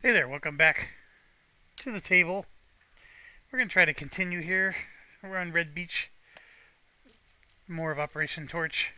Hey there, welcome back to the table. We're going to try to continue here. We're on Red Beach, more of Operation Torch.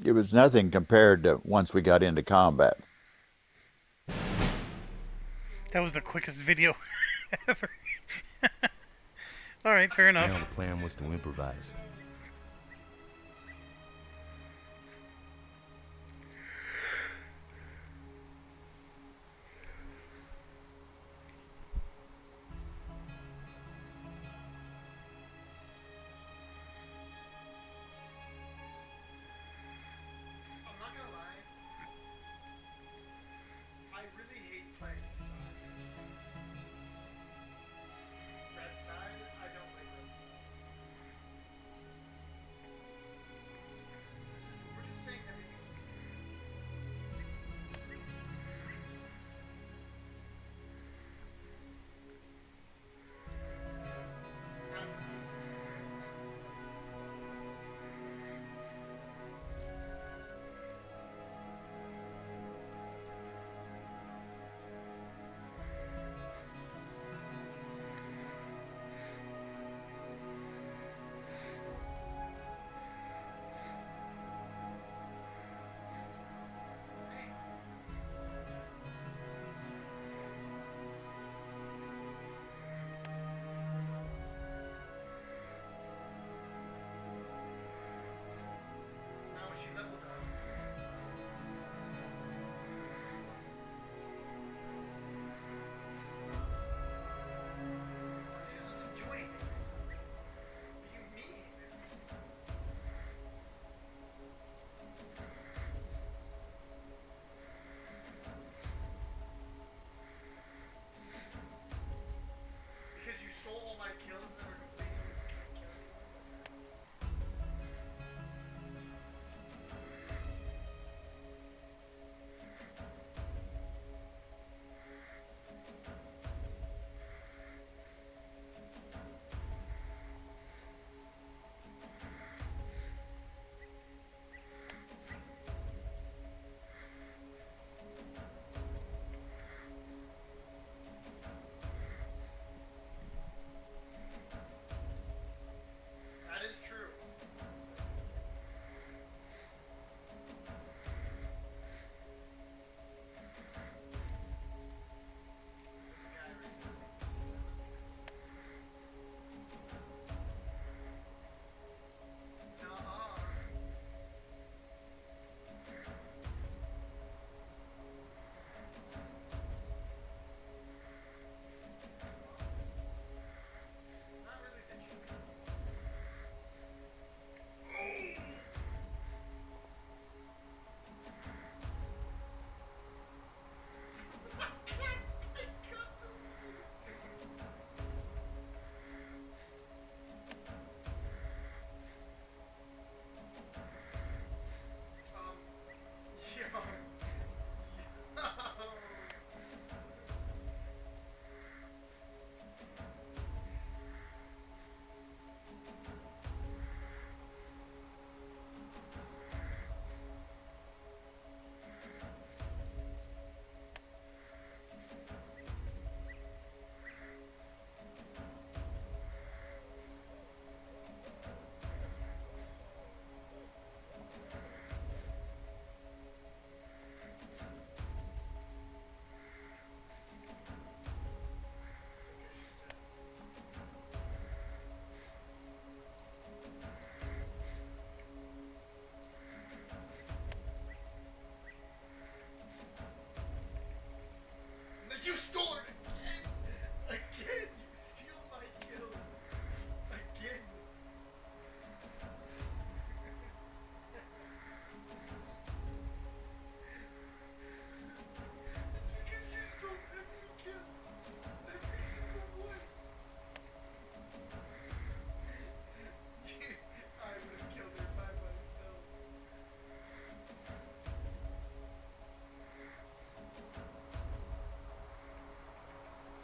It was nothing compared to once we got into combat. That was the quickest video ever. Alright, fair Now enough. the plan was to improvise. I'm not gonna lie, I really hate playing this side. Red side, I don't like red side.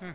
Hmm.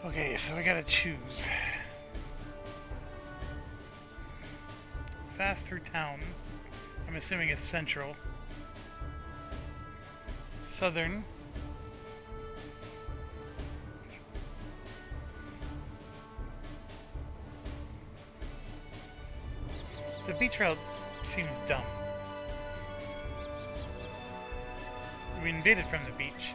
Okay, so I gotta choose. Fast through town. I'm assuming it's central. Southern. The beach route seems dumb. We invaded from the beach.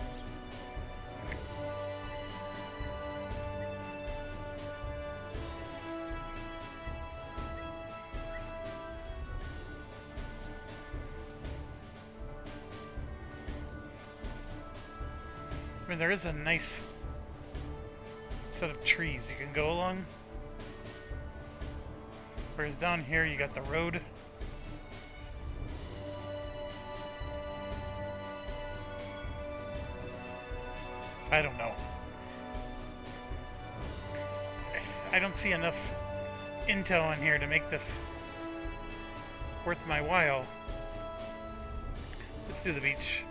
I mean, there is a nice set of trees you can go along. Whereas down here, you got the road. I don't know. I don't see enough intel in here to make this worth my while. Let's do the beach.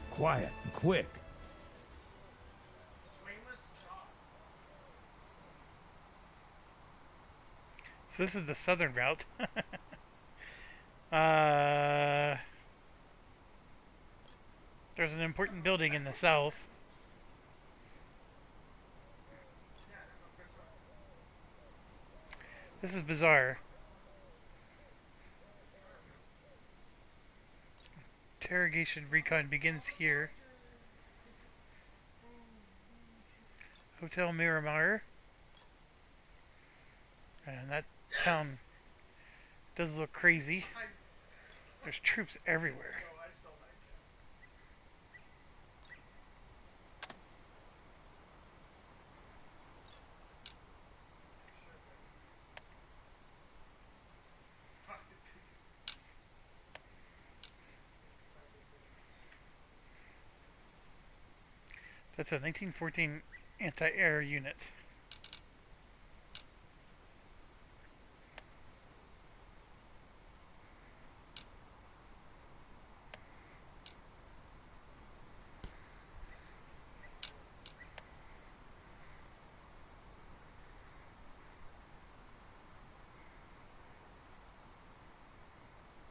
Quiet and quick. So this is the southern route. uh, there's an important building in the south. This is bizarre. Interrogation recon begins here. Hotel Miramar. And that town does look crazy. There's troops everywhere. That's a 1914 anti-air unit.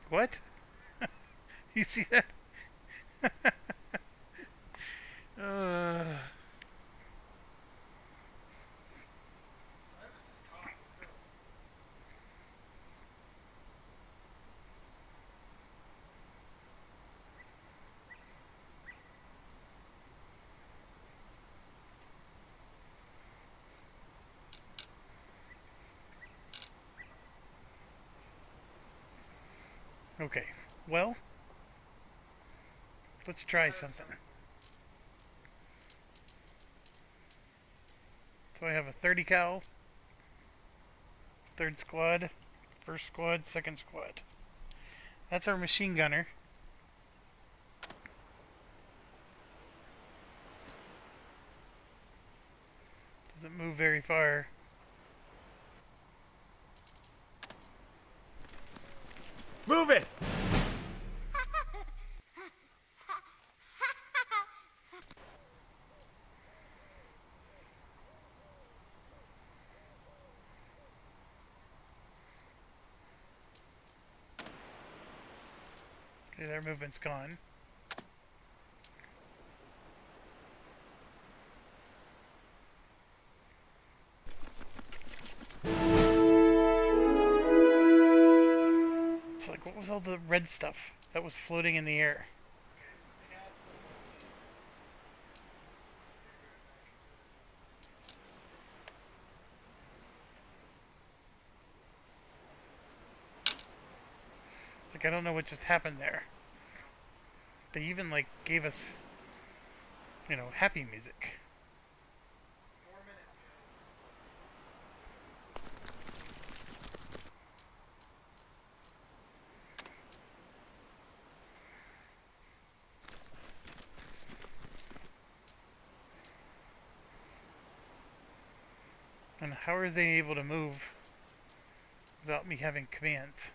What? You see that? uh, okay. Well, let's try something. So I have a 30 cal, third squad, first squad, second squad. That's our machine gunner. Doesn't move very far. Move it! Okay, their movement's gone. It's like, what was all the red stuff that was floating in the air? Like, I don't know what just happened there. They even, like, gave us, happy music. And how are they able to move without me having commands?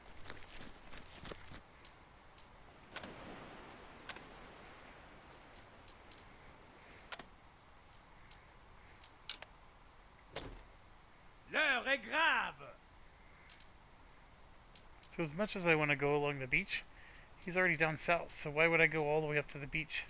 L'heure est grave! So as much as I want to go along the beach, he's already down south, so why would I go all the way up to the beach?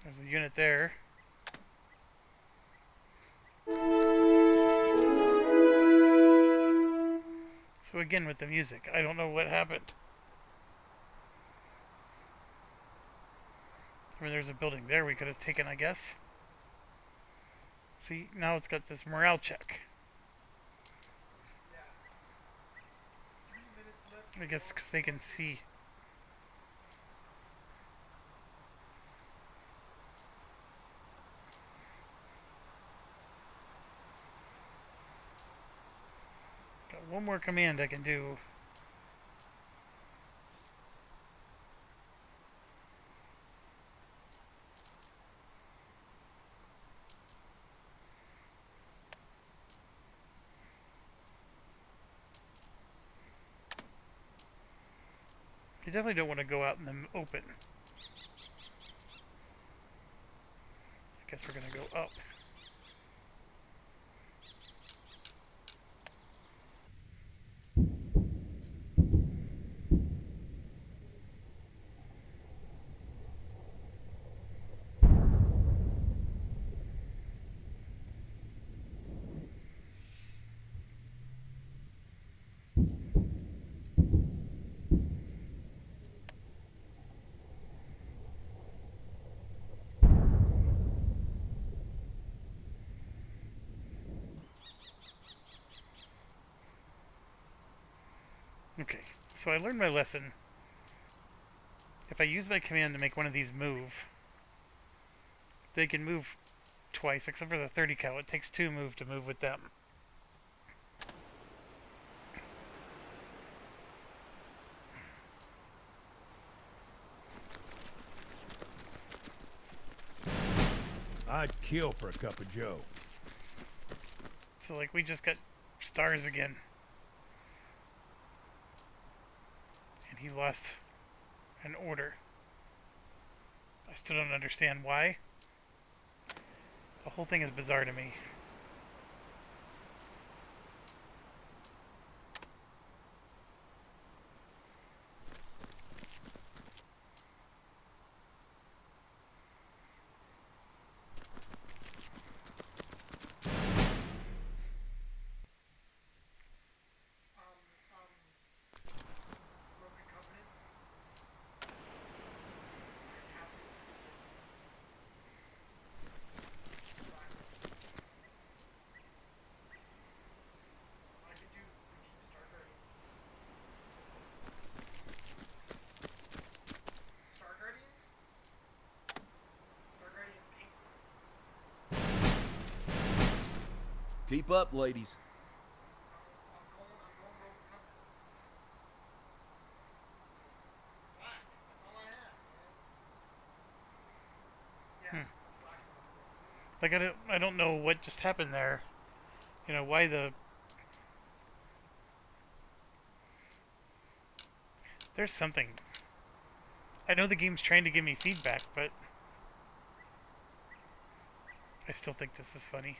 There's a unit there. So again with the music, I don't know what happened. I mean, there's a building there we could have taken, I guess. See, now it's got this morale check. I guess because they can see. Got one more command I can do. definitely don't want to go out in the open. I guess we're going to go up. Okay, so I learned my lesson. If I use my command to make one of these move, they can move twice, except for the 30 cal. It takes 2 move to move with them. I'd kill for a cup of joe. So, like, we just got stars again. And he lost an order. I still don't understand why. The whole thing is bizarre to me. Keep up, ladies. Like, I don't know what just happened there. You know, why the... There's something. I know the game's trying to give me feedback, but... I still think this is funny.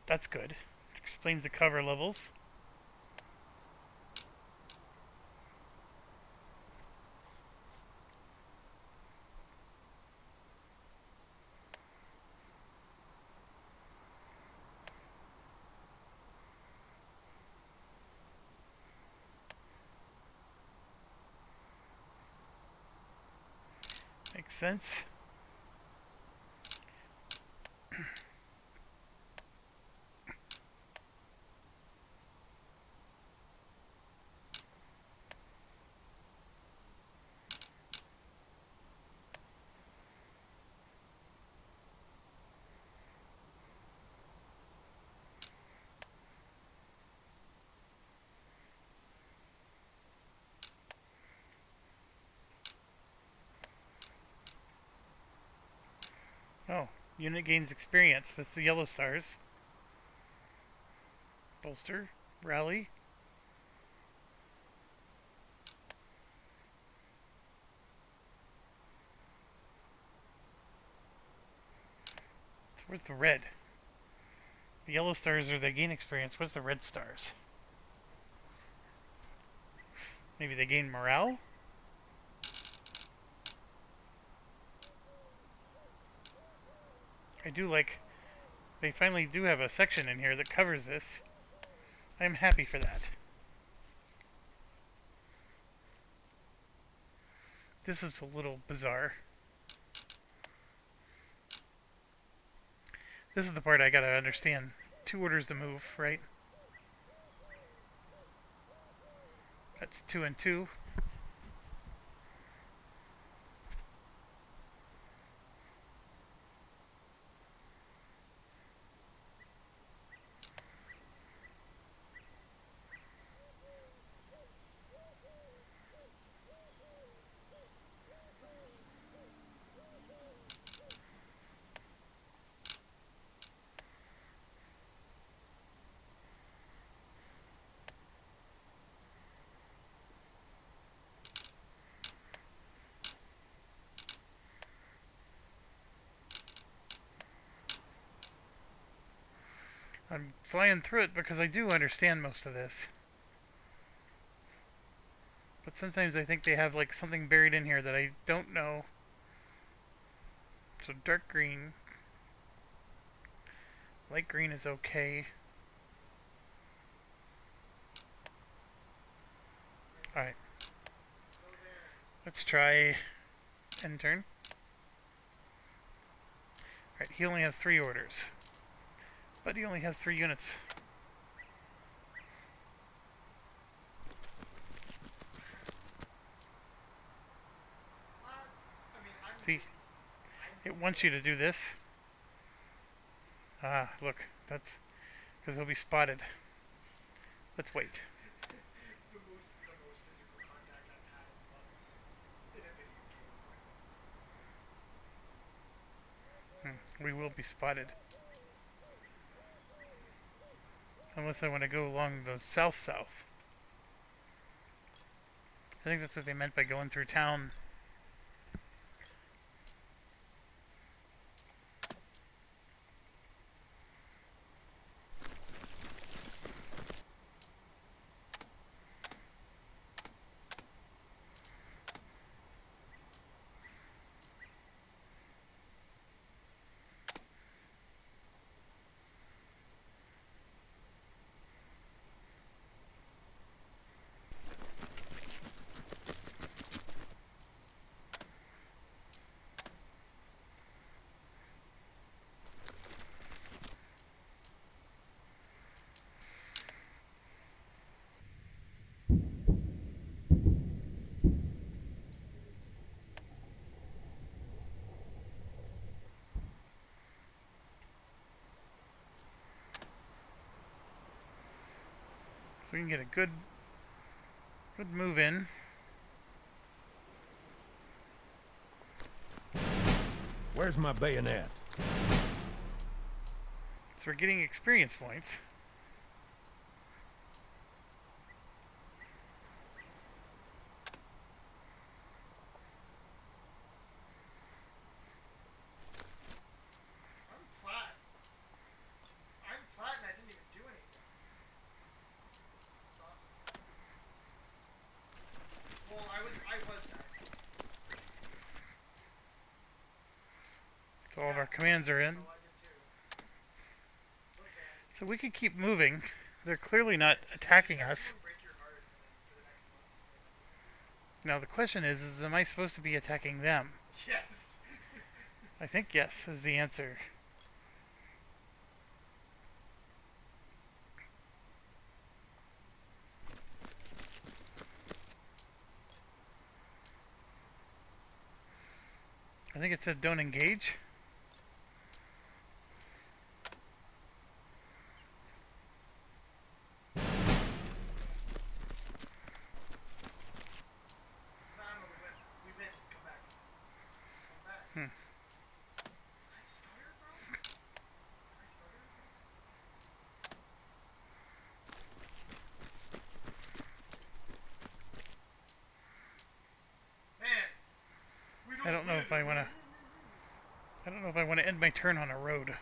That's good. Explains the cover levels. Makes sense. Oh, unit gains experience. That's the yellow stars. Bolster. Rally. So where's the red? The yellow stars are they gain experience. What's the red stars? Maybe they gain morale? I do like... They finally do have a section in here that covers this. I'm happy for that. This is a little bizarre. This is the part I gotta understand. 2 orders to move, right? That's 2 and 2. I'm flying through it because I do understand most of this. But sometimes I think they have like something buried in here that I don't know. So dark green. Light green is okay. Alright. Let's try intern. Alright, he only has 3 orders. But he only has 3 units. See? It wants you to do this. Ah, look. That's because he'll be spotted. Let's wait. We will be spotted. Unless I want to go along the south-south. I think that's what they meant by going through town. So we can get a good move in. Where's my bayonet? So we're getting experience points. So all of our commands are in. So we could keep moving. They're clearly not attacking us. Now the question is am I supposed to be attacking them? Yes. I think yes is the answer. I think it said don't engage. We win. Come back. Come back. I started, bro? I started? Man. We don't I don't know win. if I want to end my turn on a road.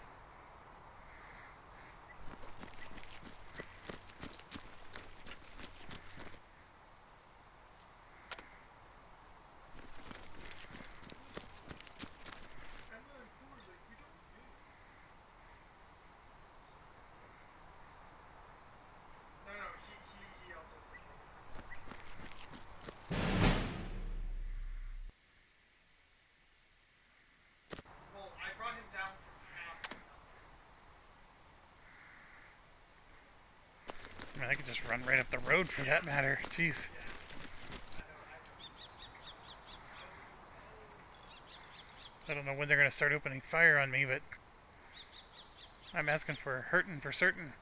No, he also said well, I brought him down from half to nothing. I mean, I could just run right up the road for that matter. Jeez. I don't know when they're going to start opening fire on me, but I'm asking for hurting for certain.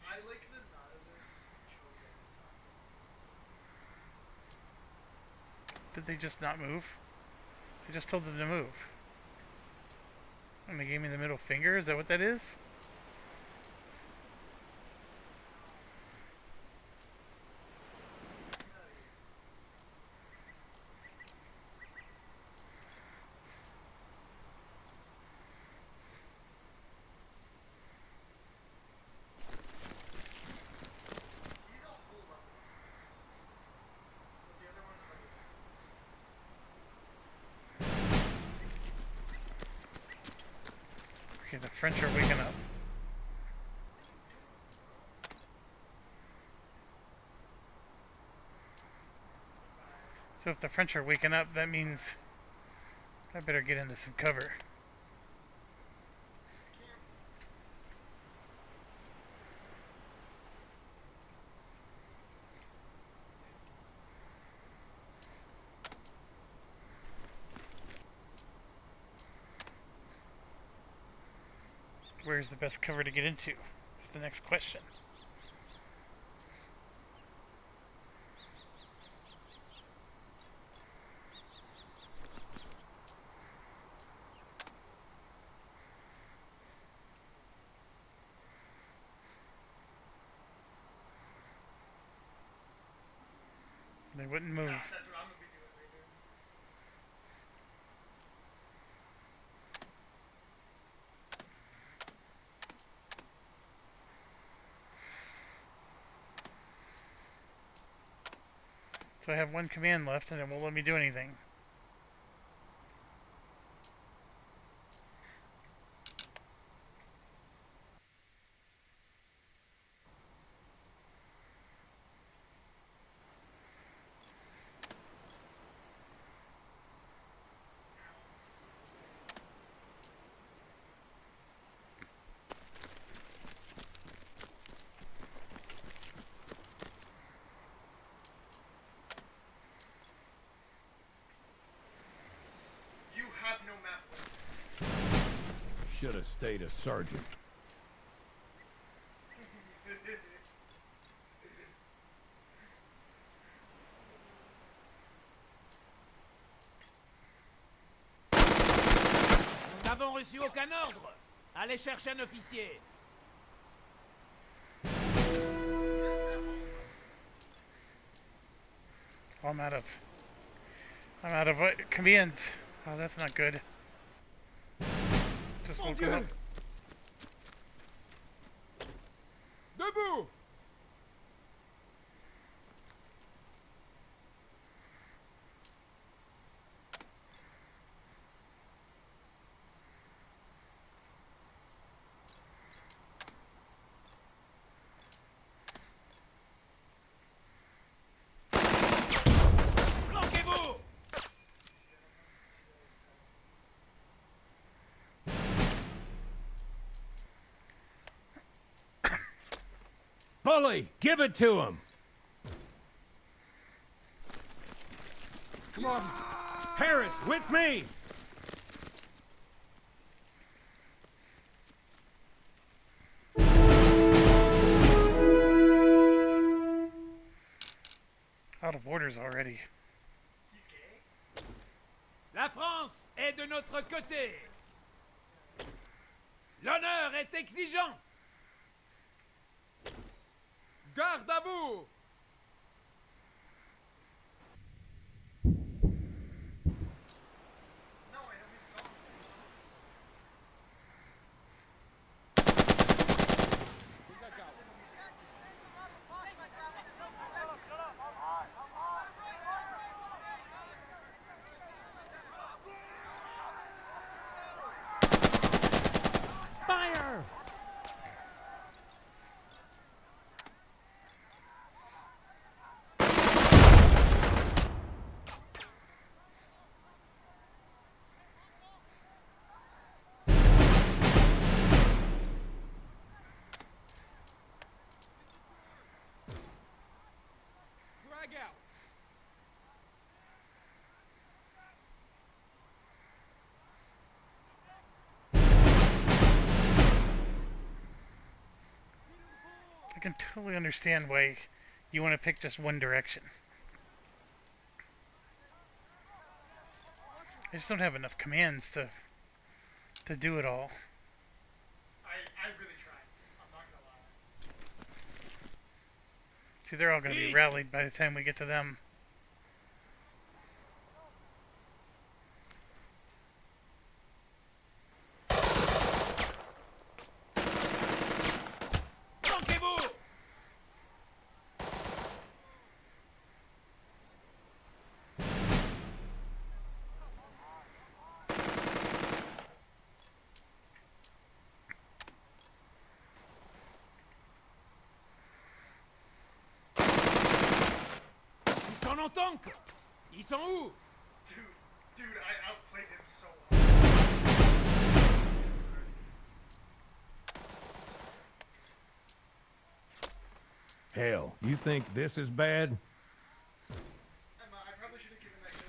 I like the none of this chose any time. Did they just not move? I just told them to move. And they gave me the middle finger? Is that what that is? He's a whole level. But the other ones are like. Okay, the French are waking up. So if the French are waking up, that means I better get into some cover. Where's the best cover to get into? Is the next question. They wouldn't move. That's what I'm gonna be doing later. So I have one command left and it won't let me do anything. You have no map. Should have stayed a sergeant. Nous n'avons reçu aucun ordre. Allez chercher un officier. Oh, I'm out of commands. Oh, that's not good. Just woke up. Debout. Planquez-vous. Bully, give it to him! Come on. Harris, with me! Out of orders already. La France est de notre côté. L'honneur est exigeant. Garde à vous. No, I know his songs. Fire! Drag out. I can totally understand why you want to pick just one direction. I just don't have enough commands to do it all. I really tried. I'm not gonna lie. See, they're all going to be rallied by the time we get to them. Flanquez-vous! Ils sont en tank! Ils sont où? Dude, I outplayed him so hard. Hell, you think this is bad? Emma, I probably should have given that kid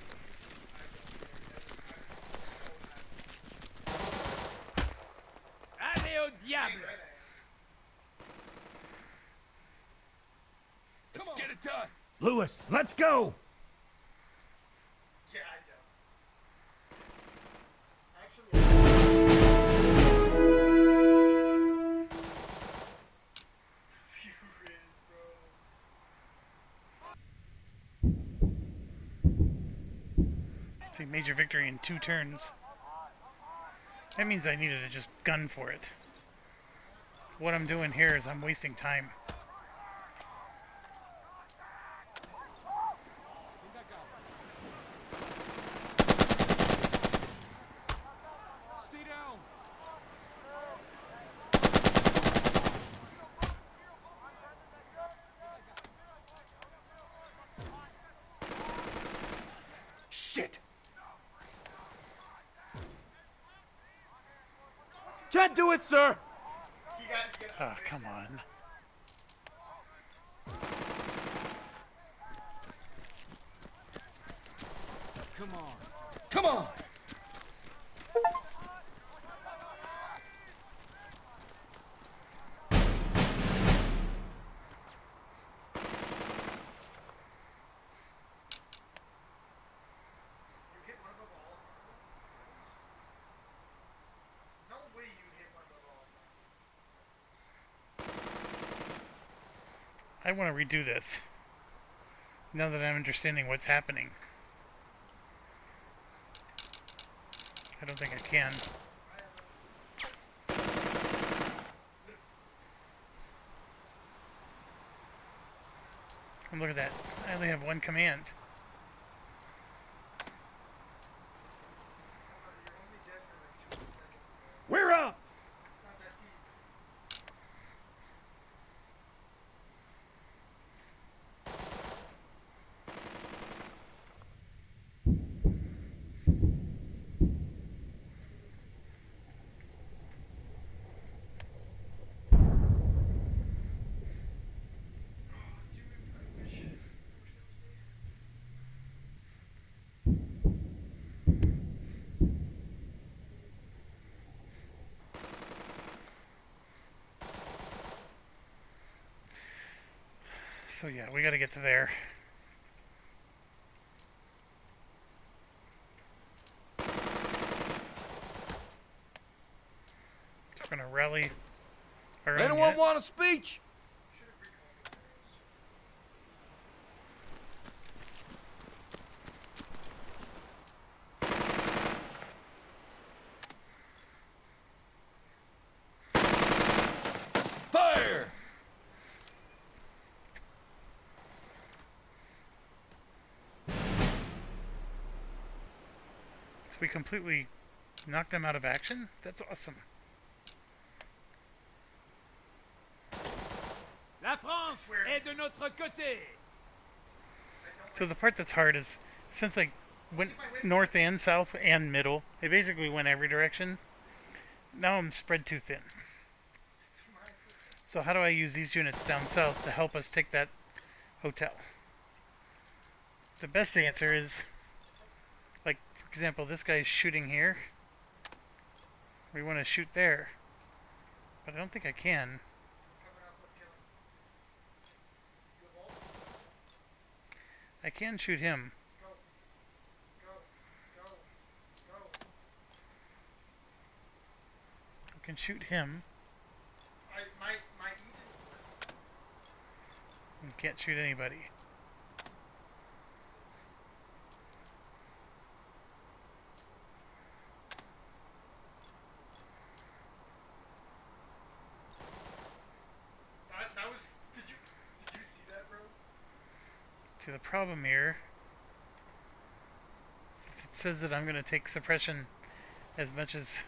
I Allez au diable! Let's get it done. Lewis, let's go. Yeah, I don't. Actually, furious, bro. See, major victory in 2 turns. That means I needed to just gun for it. What I'm doing here is I'm wasting time. Stay down! Shit. Can't do it, sir. You got to get Oh, come on. Come on. Come on. You hit one above all. No way you hit one above all. I want to redo this. Now that I'm understanding what's happening. I don't think I can. And look at that. I only have 1 command. You're only dead for like 2 seconds. We're up. It's not that deep. Dude, I wish there was me. So yeah, we got to get to there. We're gonna rally our own Anyone unit. want a speech? Fire! So we completely knocked them out of action? That's awesome. La France est de notre côté! So the part that's hard is, since I went north and south and middle, I basically went every direction. Now I'm spread too thin. So how do I use these units down south to help us take that hotel? The best answer is, like, for example, this guy is shooting here. We want to shoot there. But I don't think I can. Coming up, let's kill him. You have ult? I can shoot him. Go. Go. Go. can shoot him. My E didn't work. You can't shoot anybody. That was. Did you see that, bro? See, the problem here is it says that I'm going to take suppression as much as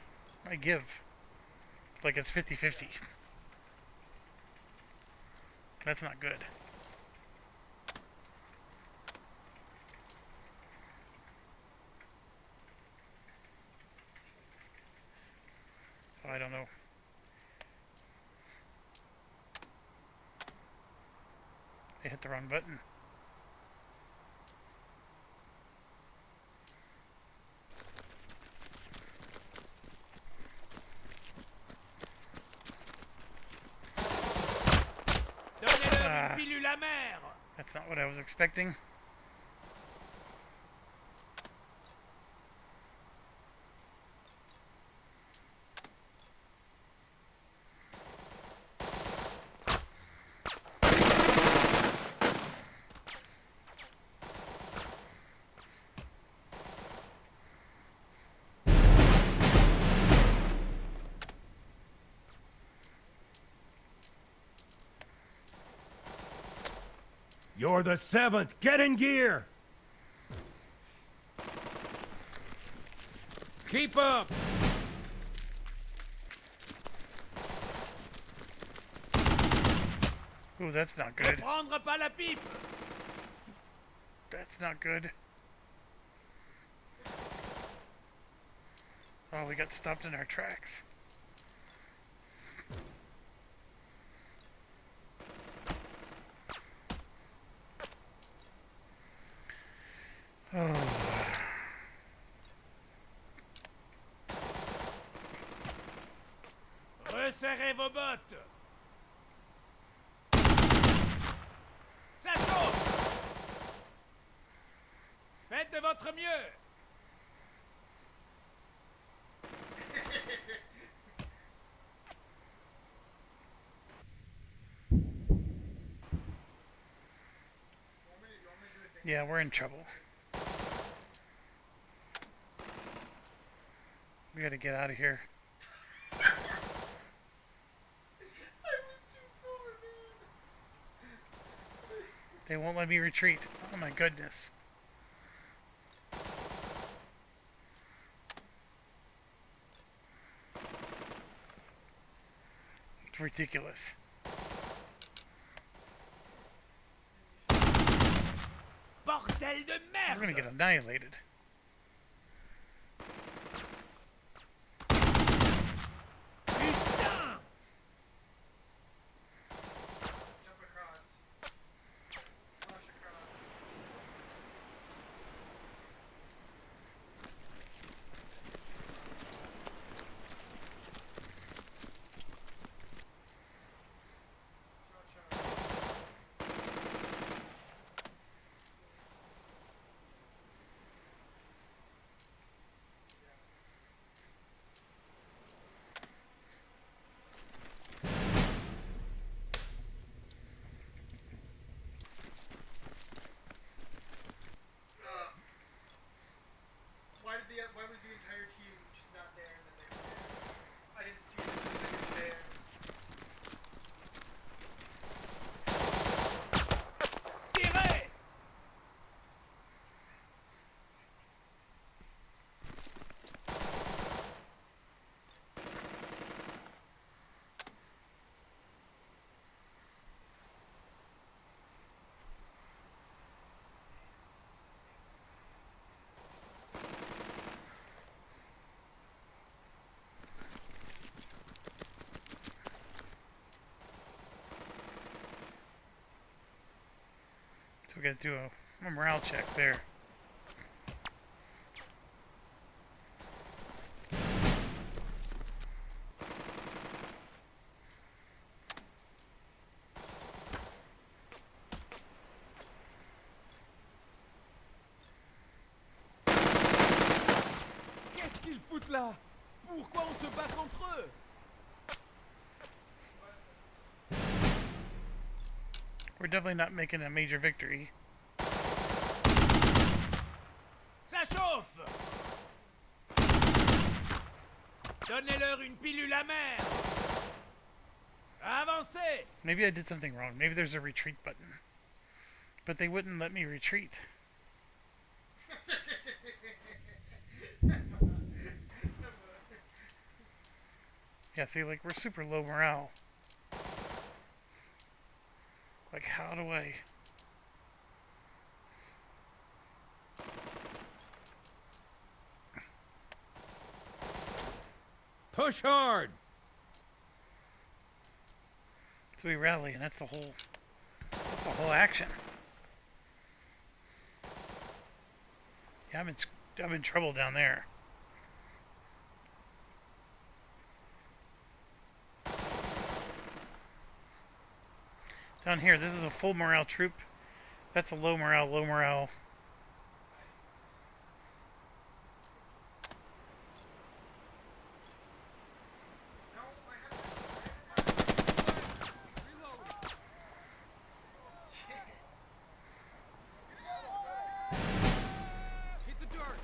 I give. Like it's 50-50. That's not good. Oh, I don't know. I hit the wrong button. Donnez-leur une pilule amère. That's not what I was expecting. You're the 7th. Get in gear. Keep up. Ooh, that's not Ne good. prendre pas la pipe. That's not good. Oh, we got stopped in our tracks. Oh. Resserrez vos bottes. Ça chauffe. Faites de votre mieux. Yeah, we're in trouble. We gotta get out of here. I was too far, man. They won't let me retreat. Oh my goodness. It's ridiculous. Bordel de We're gonna merde. get annihilated. Putain. Jump across. Flash across. Why was the entire team just not there and then they were there? I didn't see them and then they were there. Tirez. So we gotta do a morale check there. Qu'est-ce qu'ils foutent là? Pourquoi on se bat contre eux? definitely not making a major victory. Ça chauffe! Donnez-leur une pilule amère! Avancez! Maybe I did something wrong. Maybe there's a retreat button. But they wouldn't let me retreat. Yeah, see, like, we're super low morale. Like, how do I... Push hard! So we rally, and that's the whole action. Yeah, I'm in trouble down there. Down here, this is a full morale troop. That's a low morale, low morale. No, I have reload. Shit. Hit the dirt.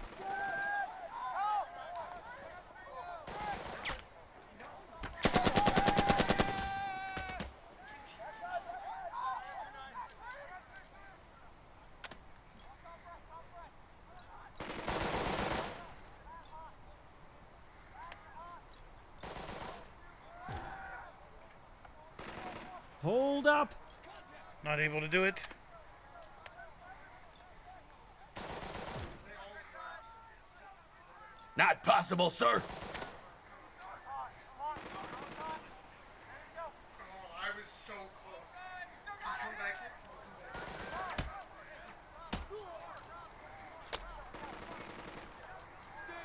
Hold up! Not able to do it. Not possible, sir! Oh, I was so close. Can you come back here? Come back. Stay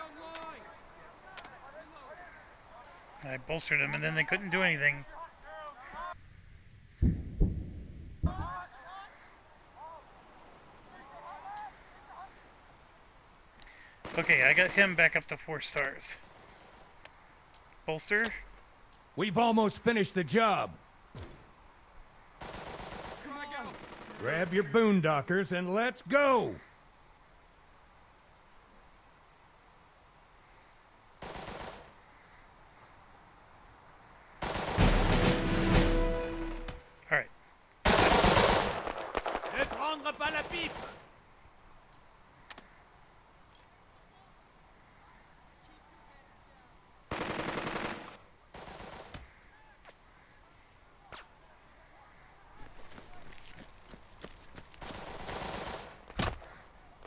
online. I bolstered them, and then they couldn't do anything. Okay, I got him back up to 4 stars. Bolster? We've almost finished the job. Grab your boondockers and let's go! Alright. Ne prendre pas la pipe!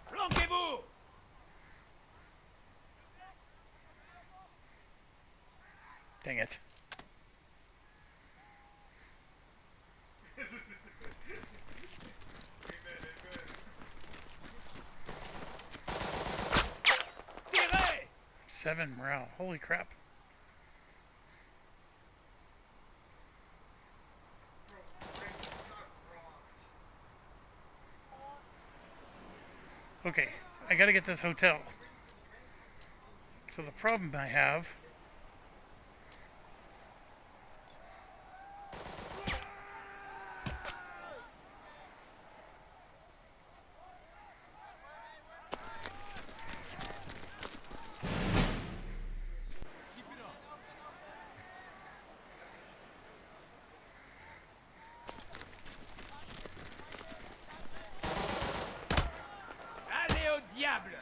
Flanquez-vous! Dang it. Tirez! 7 morale. Holy crap. Bro, it's not wrong. Okay, I gotta get this hotel. So the problem I have... Allez au diable!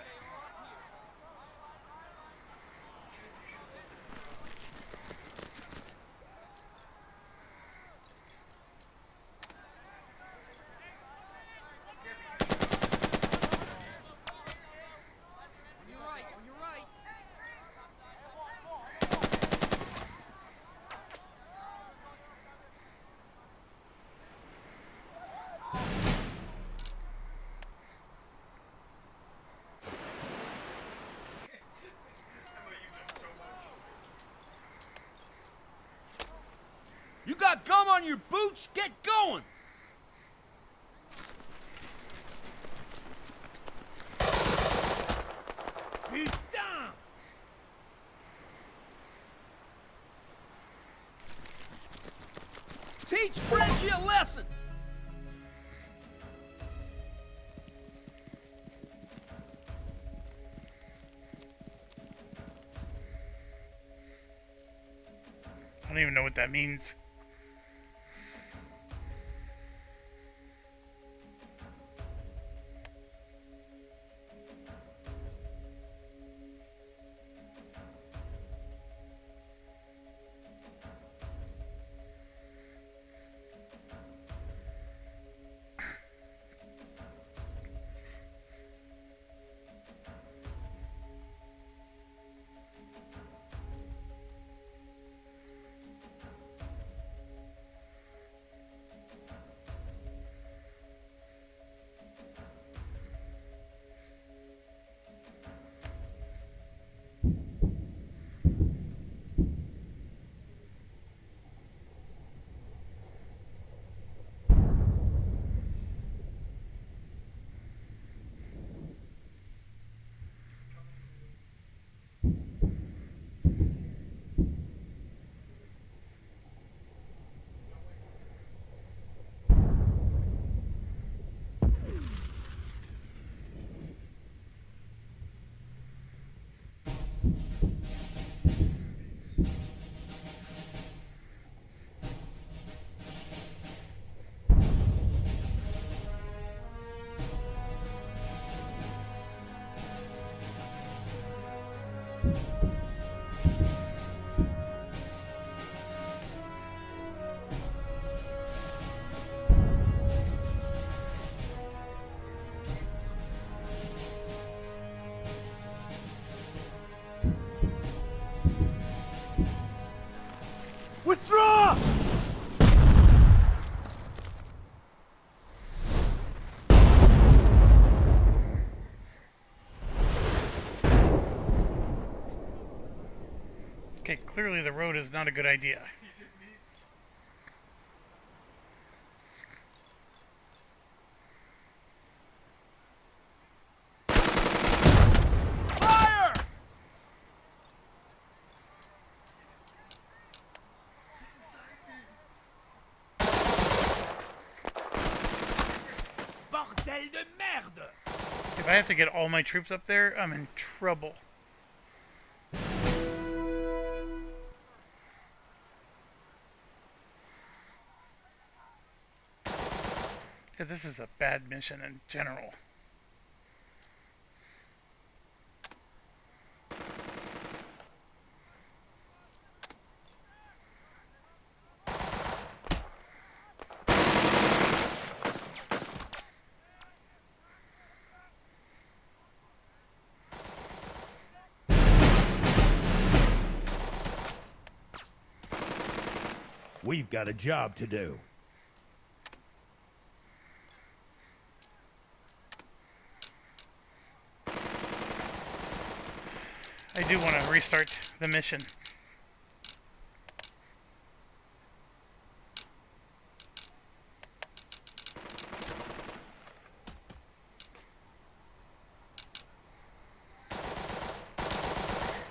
On your right. Emma, you've done so much. You got gum on your boots? Get going! Putain! Teach Frenchie a lesson! don't even know what that means. Withdraw! Okay, clearly the road is not a good idea. Fire! Bordel de merde! If I have to get all my troops up there, I'm in trouble. Yeah, this is a bad mission in general. We've got a job to do. I do want to restart the mission.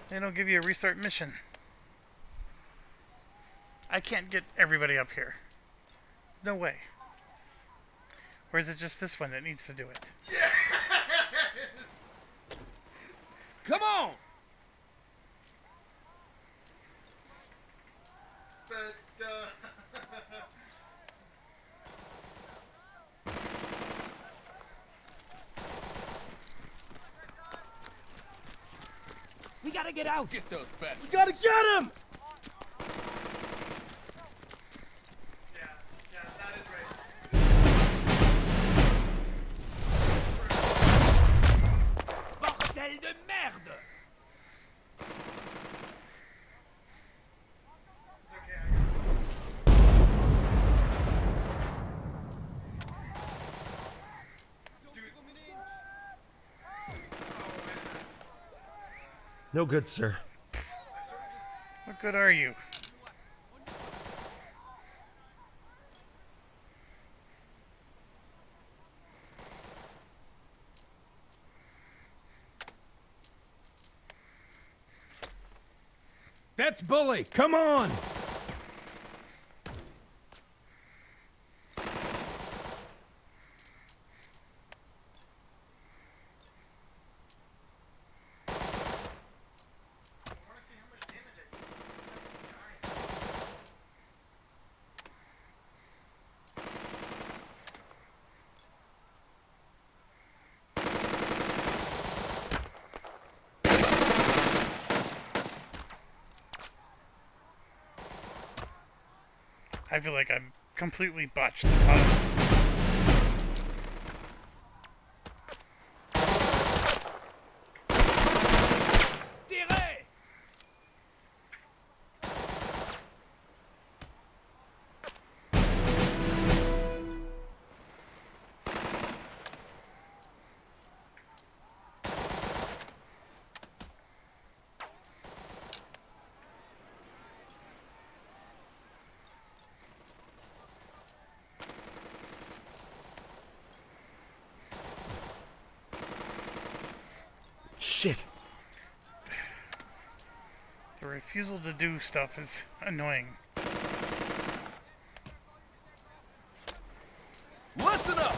They don't give you a restart mission. I can't get everybody up here. No way. Or is it just this one that needs to do it? Come on! But, We gotta get out! Get those bastards. We gotta get him! yeah, that is right. Bordel de merde! It's okay, I got it. No good, sir. What good are you? That's Bully! Come on! I want to see how much damage I do. I feel like I'm completely botched the bottom. Tirez! Shit. The refusal to do stuff is annoying. Listen up!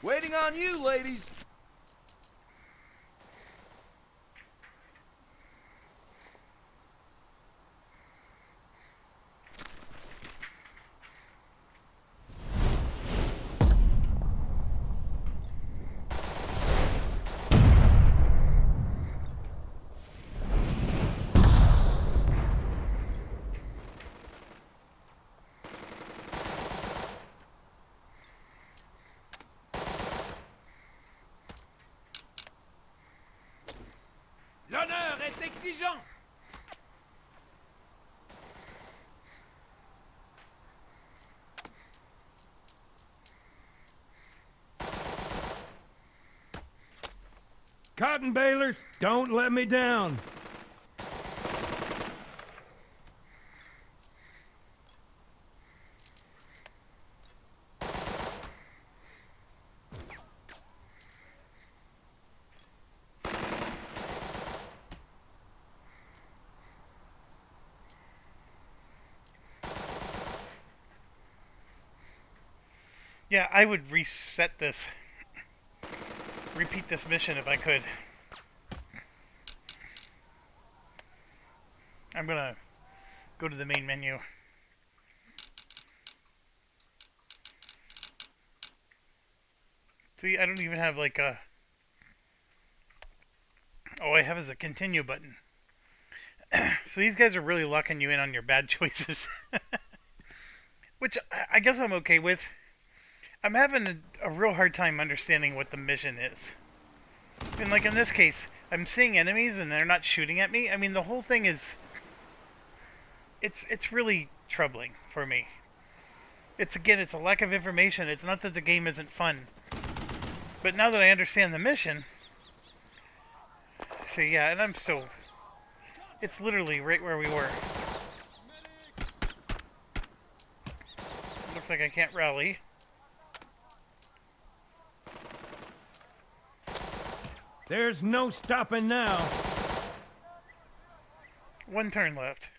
Waiting on you, ladies. L'honneur est exigeant. Cotton balers, don't let me down. Yeah, I would reset this. Repeat this mission if I could. I'm gonna go to the main menu. See, I don't even have like a... All I have is a continue button. So these guys are really locking you in on your bad choices. Which I guess I'm okay with. I'm having a real hard time understanding what the mission is. And like in this case, I'm seeing enemies and they're not shooting at me. I mean, the whole thing is... It's really troubling for me. It's a lack of information. It's not that the game isn't fun. But now that I understand the mission... See, yeah, and I'm so... It's literally right where we were. Looks like I can't rally. There's no stopping now. One turn left.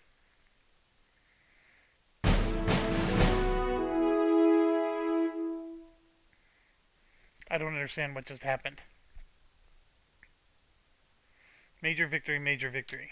I don't understand what just happened. Major victory, major victory.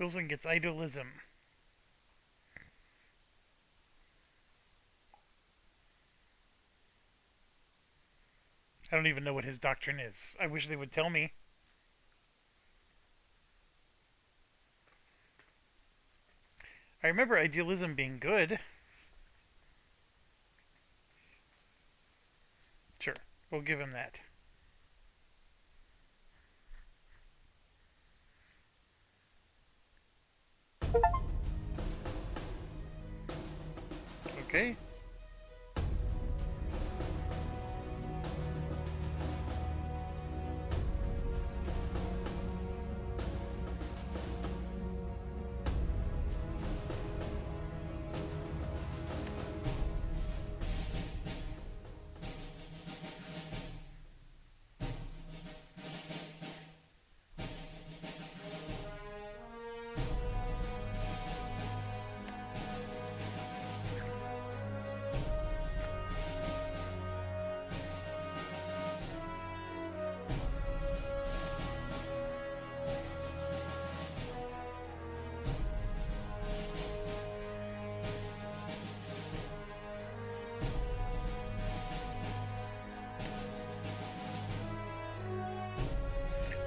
Wilson gets idealism. I don't even know what his doctrine is. I wish they would tell me. I remember idealism being good. Sure, we'll give him that. Okay.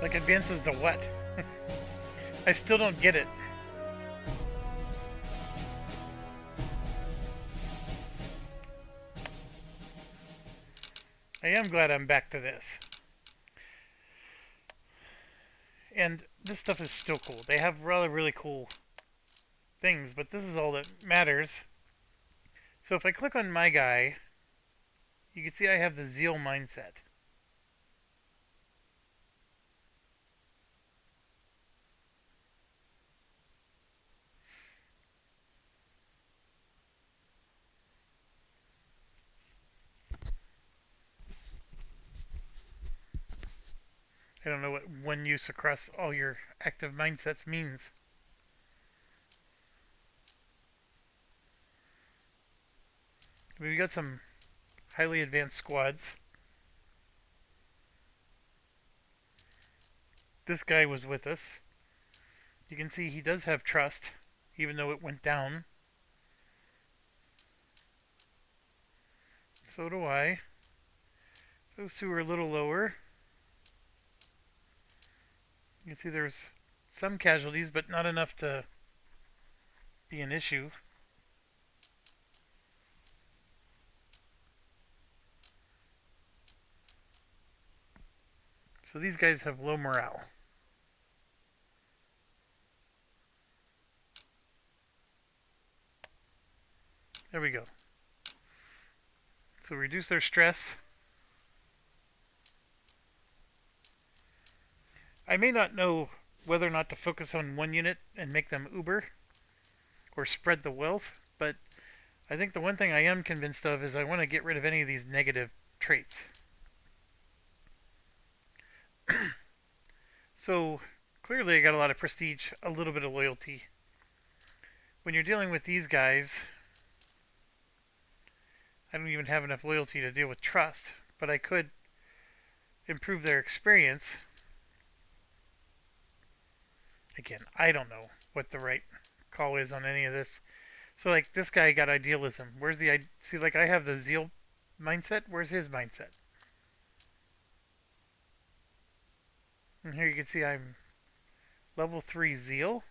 Like, advances to what? I still don't get it. I am glad I'm back to this. And this stuff is still cool. They have really cool things, but this is all that matters. So if I click on my guy, you can see I have the Zeal mindset. I don't know what one use across all your active mindsets means. We've got some highly advanced squads. This guy was with us. You can see he does have trust, even though it went down. So do I. Those two are a little lower. You can see there's some casualties, but not enough to be an issue. So these guys have low morale. There we go. So reduce their stress. I may not know whether or not to focus on one unit and make them uber or spread the wealth, but I think the one thing I am convinced of is I want to get rid of any of these negative traits. So clearly I got a lot of prestige, a little bit of loyalty. When you're dealing with these guys, I don't even have enough loyalty to deal with trust, but I could improve their experience. Again, I don't know what the right call is on any of this. So, like, this guy got idealism. Where's the... See, like, I have the Zeal mindset. Where's his mindset? And here you can see I'm level 3 Zeal.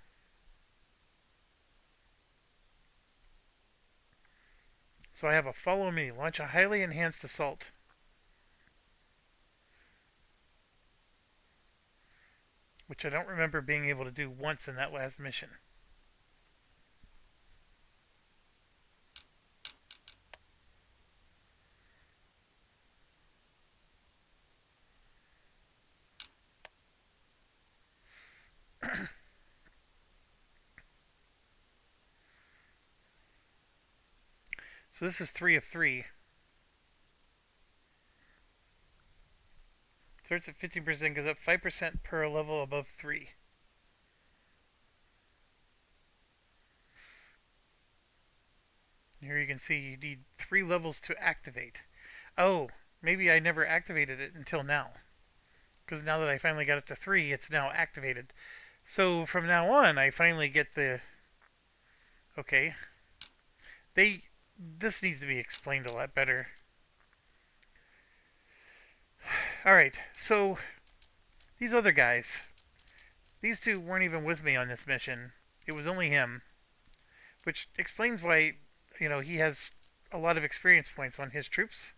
So I have a follow me. Launch a highly enhanced assault. Which I don't remember being able to do once in that last mission. So this is 3 of 3. Starts at 50%, goes up 5% per level above 3. Here you can see you need 3 levels to activate. Oh, maybe I never activated it until now. Because now that I finally got it to 3, it's now activated. So from now on, I finally get the okay. This needs to be explained a lot better. All right, so these other guys, these two weren't even with me on this mission. It was only him, which explains why, he has a lot of experience points on his troops.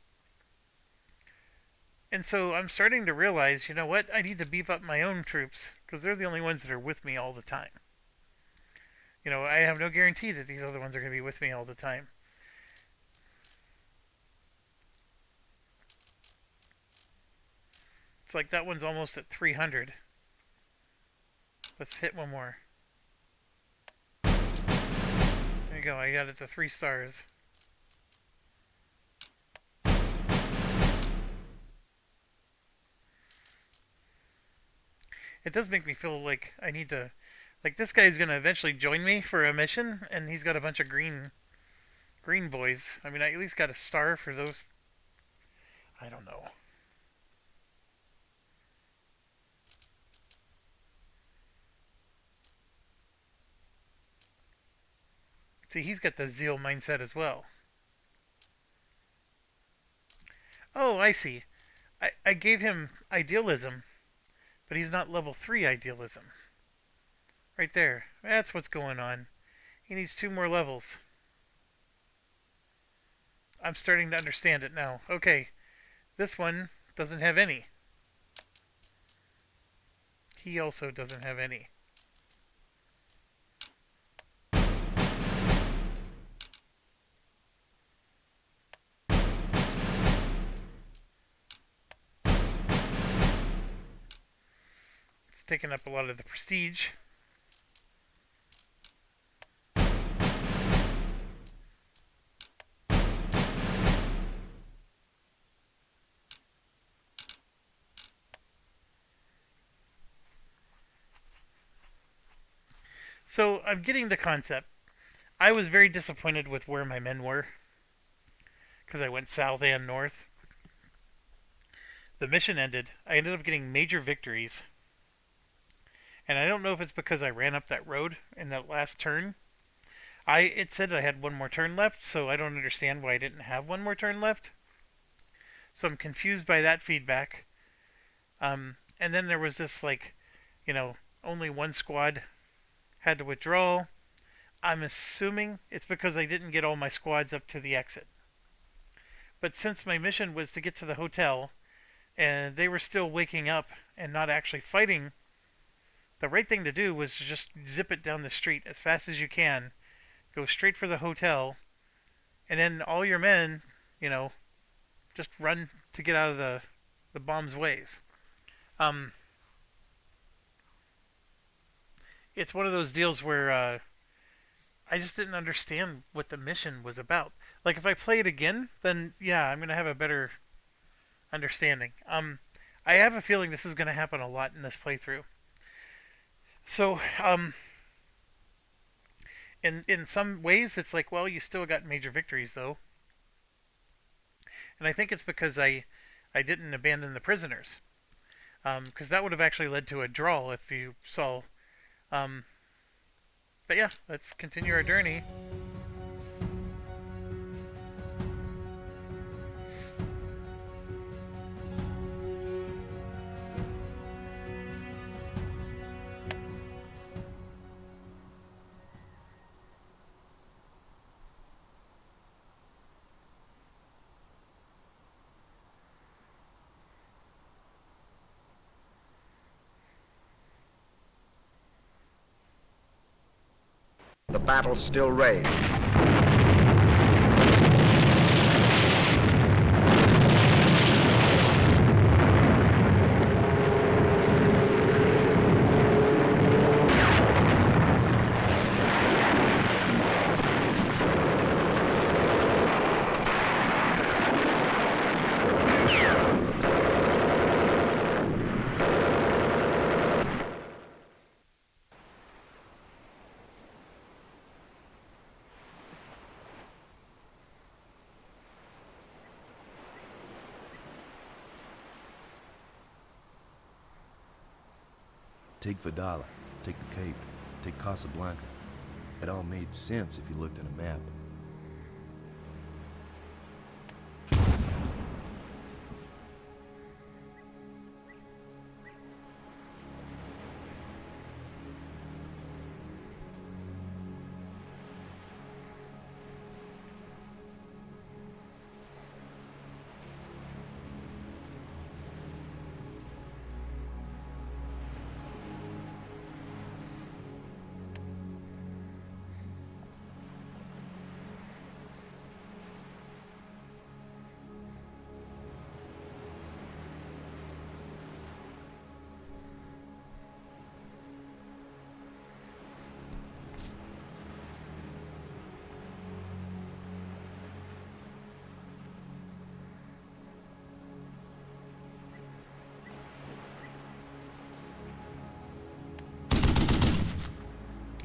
And so I'm starting to realize, you know what? I need to beef up my own troops because they're the only ones that are with me all the time. I have no guarantee that these other ones are going to be with me all the time. It's like that one's almost at 300. Let's hit one more. There you go. I got it to 3 stars. It does make me feel like I need to... Like, this guy's going to eventually join me for a mission, and he's got a bunch of green boys. I mean, I at least got a star for those. I don't know. See, he's got the zeal mindset as well. Oh, I see. I gave him idealism, but he's not level 3 idealism. Right there. That's what's going on. He needs 2 more levels. I'm starting to understand it now. Okay. This one doesn't have any. He also doesn't have any. It's taking up a lot of the prestige. So I'm getting the concept. I was very disappointed with where my men were because I went south and north. The mission ended. I ended up getting major victories. And I don't know if it's because I ran up that road in that last turn. It said I had one more turn left, so I don't understand why I didn't have one more turn left. So I'm confused by that feedback. And then there was this, only one squad had to withdraw. I'm assuming it's because I didn't get all my squads up to the exit. But since my mission was to get to the hotel, and they were still waking up and not actually fighting, the right thing to do was to just zip it down the street as fast as you can, go straight for the hotel, and then all your men, just run to get out of the bomb's ways. It's one of those deals where I just didn't understand what the mission was about. Like, if I play it again, then yeah, I'm going to have a better understanding. I have a feeling this is going to happen a lot in this playthrough. So, in some ways, it's like, well, you still got major victories, though. And I think it's because I didn't abandon the prisoners. Because that would have actually led to a draw if you saw. But yeah, let's continue our journey. The battle still raged. Take Vidala. take the Cape, take Casablanca. It all made sense if you looked at a map.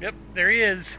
Yep, there he is.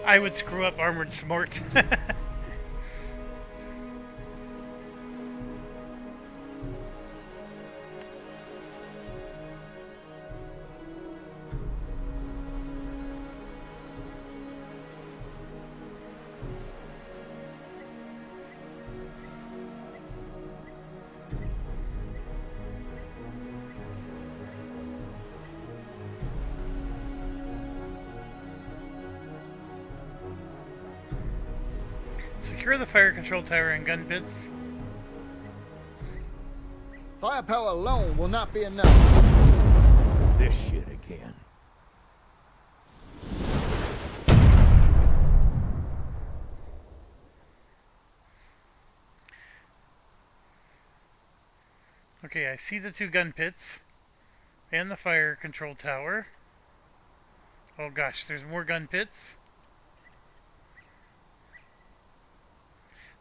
I would screw up Armored Smart. Secure the fire control tower and gun pits. Firepower alone will not be enough. This shit again. Okay, I see the 2 gun pits and the fire control tower. Oh gosh, there's more gun pits.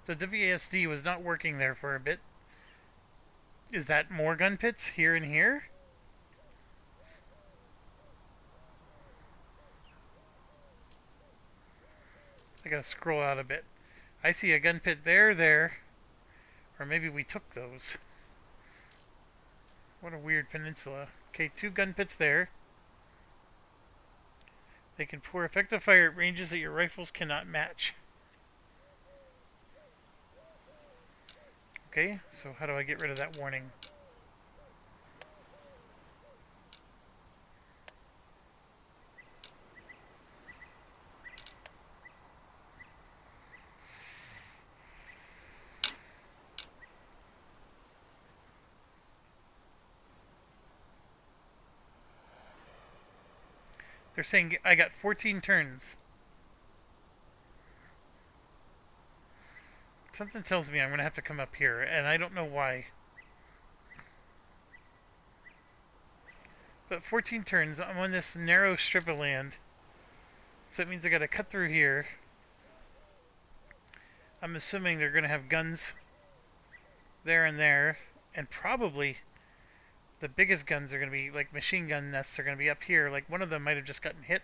The WASD was not working there for a bit. Is that more gun pits here and here? I gotta scroll out a bit. I see a gun pit there. Or maybe we took those. What a weird peninsula. Okay, 2 gun pits there. They can pour effective fire at ranges that your rifles cannot match. Okay, so how do I get rid of that warning? They're saying I got 14 turns. Something tells me I'm going to have to come up here, and I don't know why. But 14 turns, I'm on this narrow strip of land. So that means I got to cut through here. I'm assuming they're going to have guns there, and probably the biggest guns are going to be, like, machine gun nests are going to be up here. Like, one of them might have just gotten hit.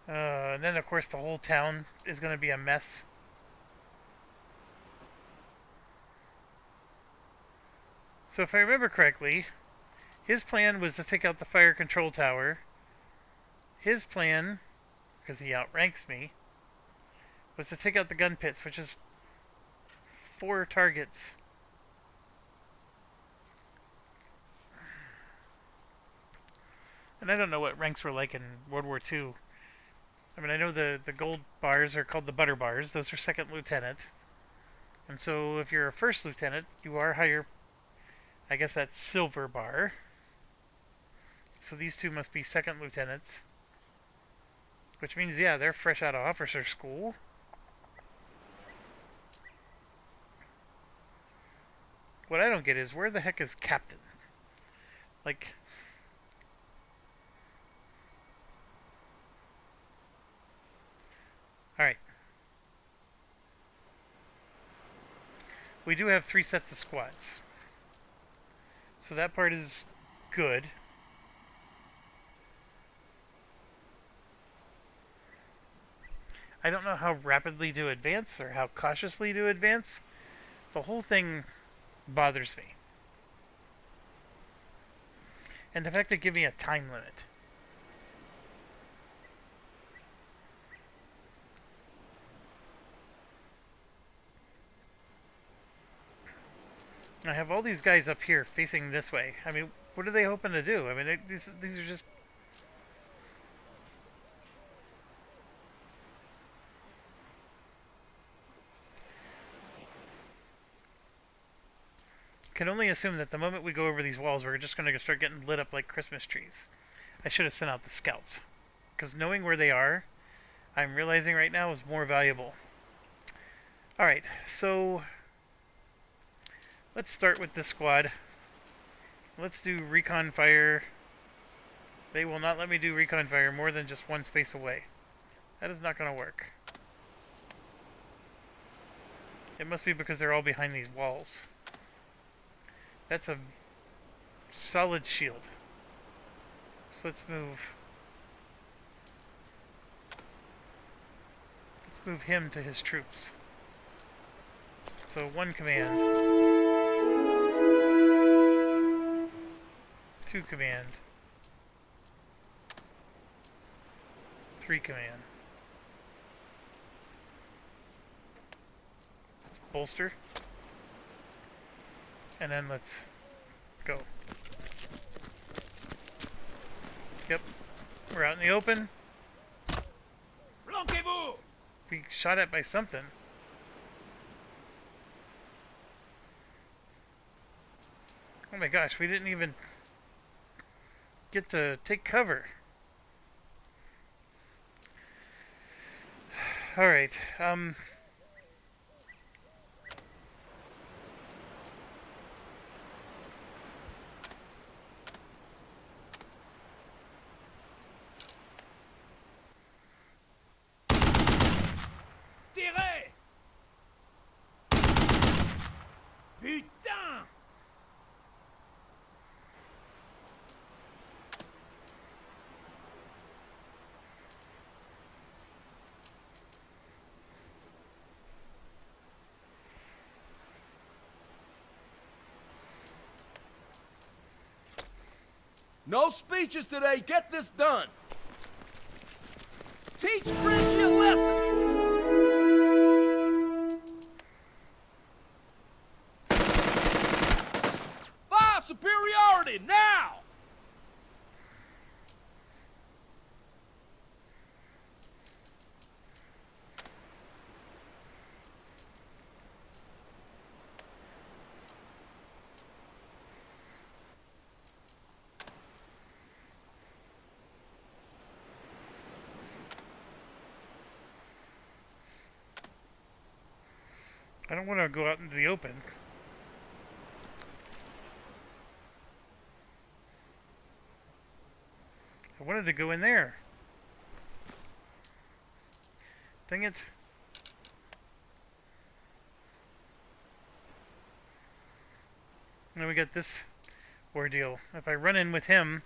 And then, of course, the whole town is going to be a mess. So if I remember correctly, his plan was to take out the fire control tower. His plan, because he outranks me, was to take out the gun pits, which is 4 targets. And I don't know what ranks were like in World War II. I mean, I know the gold bars are called the butter bars. Those are second lieutenant. And so if you're a first lieutenant, you are higher. I guess that's silver bar. So these 2 must be second lieutenants. Which means, yeah, they're fresh out of officer school. What I don't get is, where the heck is captain? Like... Alright. We do have 3 sets of squads. So that part is good. I don't know how rapidly to advance or how cautiously to advance. The whole thing bothers me. And the fact they give me a time limit. I have all these guys up here facing this way. I mean, what are they hoping to do? I mean, these are just... Can only assume that the moment we go over these walls, we're just going to start getting lit up like Christmas trees. I should have sent out the scouts. Because knowing where they are, I'm realizing right now, is more valuable. Alright, so... let's start with this squad. Let's do recon fire. They will not let me do recon fire more than just 1 space away. That is not going to work. It must be because they're all behind these walls. That's a solid shield. So let's move. Let's move him to his troops. So 1 command. 2 command. 3 command. Let's bolster. And then let's go. Yep. We're out in the open. Flanquez-vous! We shot at by something. Oh my gosh, we didn't even get to take cover. Alright, No speeches today. Get this done. Teach Frenchie a lesson. Fire superiority now. I don't want to go out into the open. I wanted to go in there. Dang it. Now we got this ordeal. If I run in with him,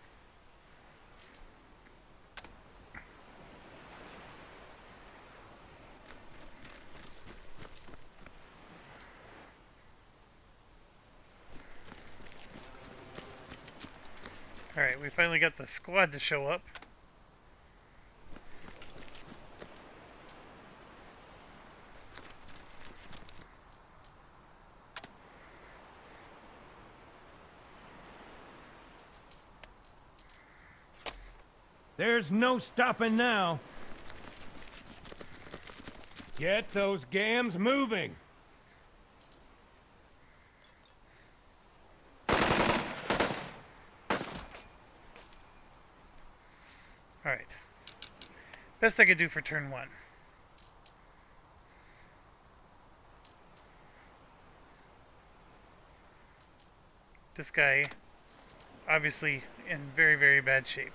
alright, we finally got the squad to show up. There's no stopping now. Get those gams moving. Alright. Best I could do for turn 1. This guy, obviously in very, very bad shape.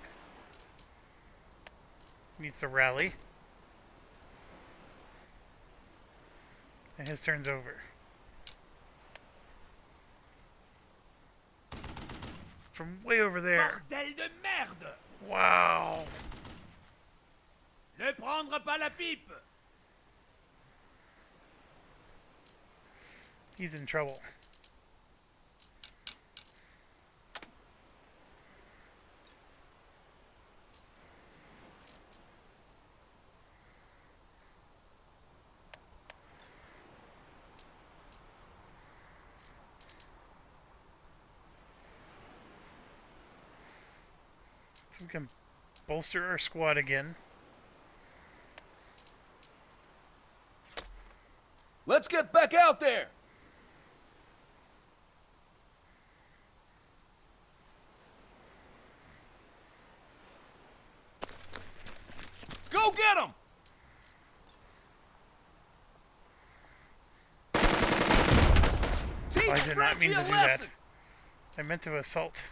Needs to rally. And his turn's over. From way over there. Bordel de merde! Wow. Ne prendre pas la pipe! He's in trouble. So we can bolster our squad again. Let's get back out there. Go get him! Teach I did not mean Frenchie to a do lesson. that. I meant to assault.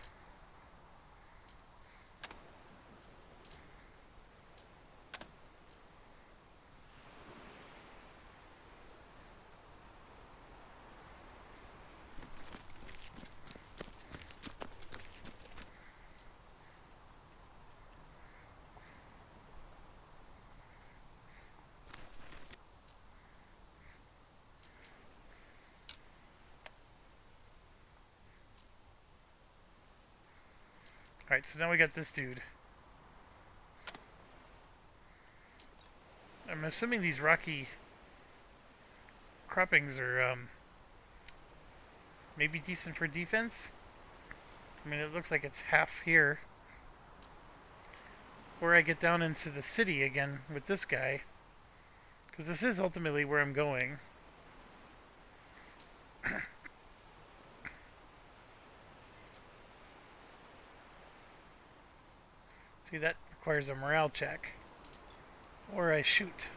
Alright, so now we got this dude. I'm assuming these rocky croppings are maybe decent for defense. I mean, it looks like it's half here. Or I get down into the city again with this guy. Because this is ultimately where I'm going. See, that requires a morale check. Or I shoot.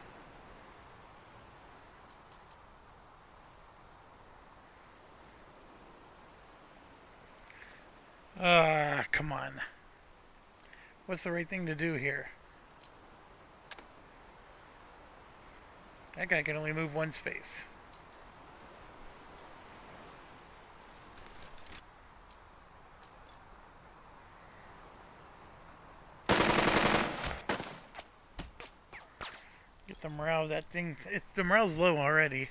Come on. What's the right thing to do here? That guy can only move one space. Get the morale of that thing. The morale's low already.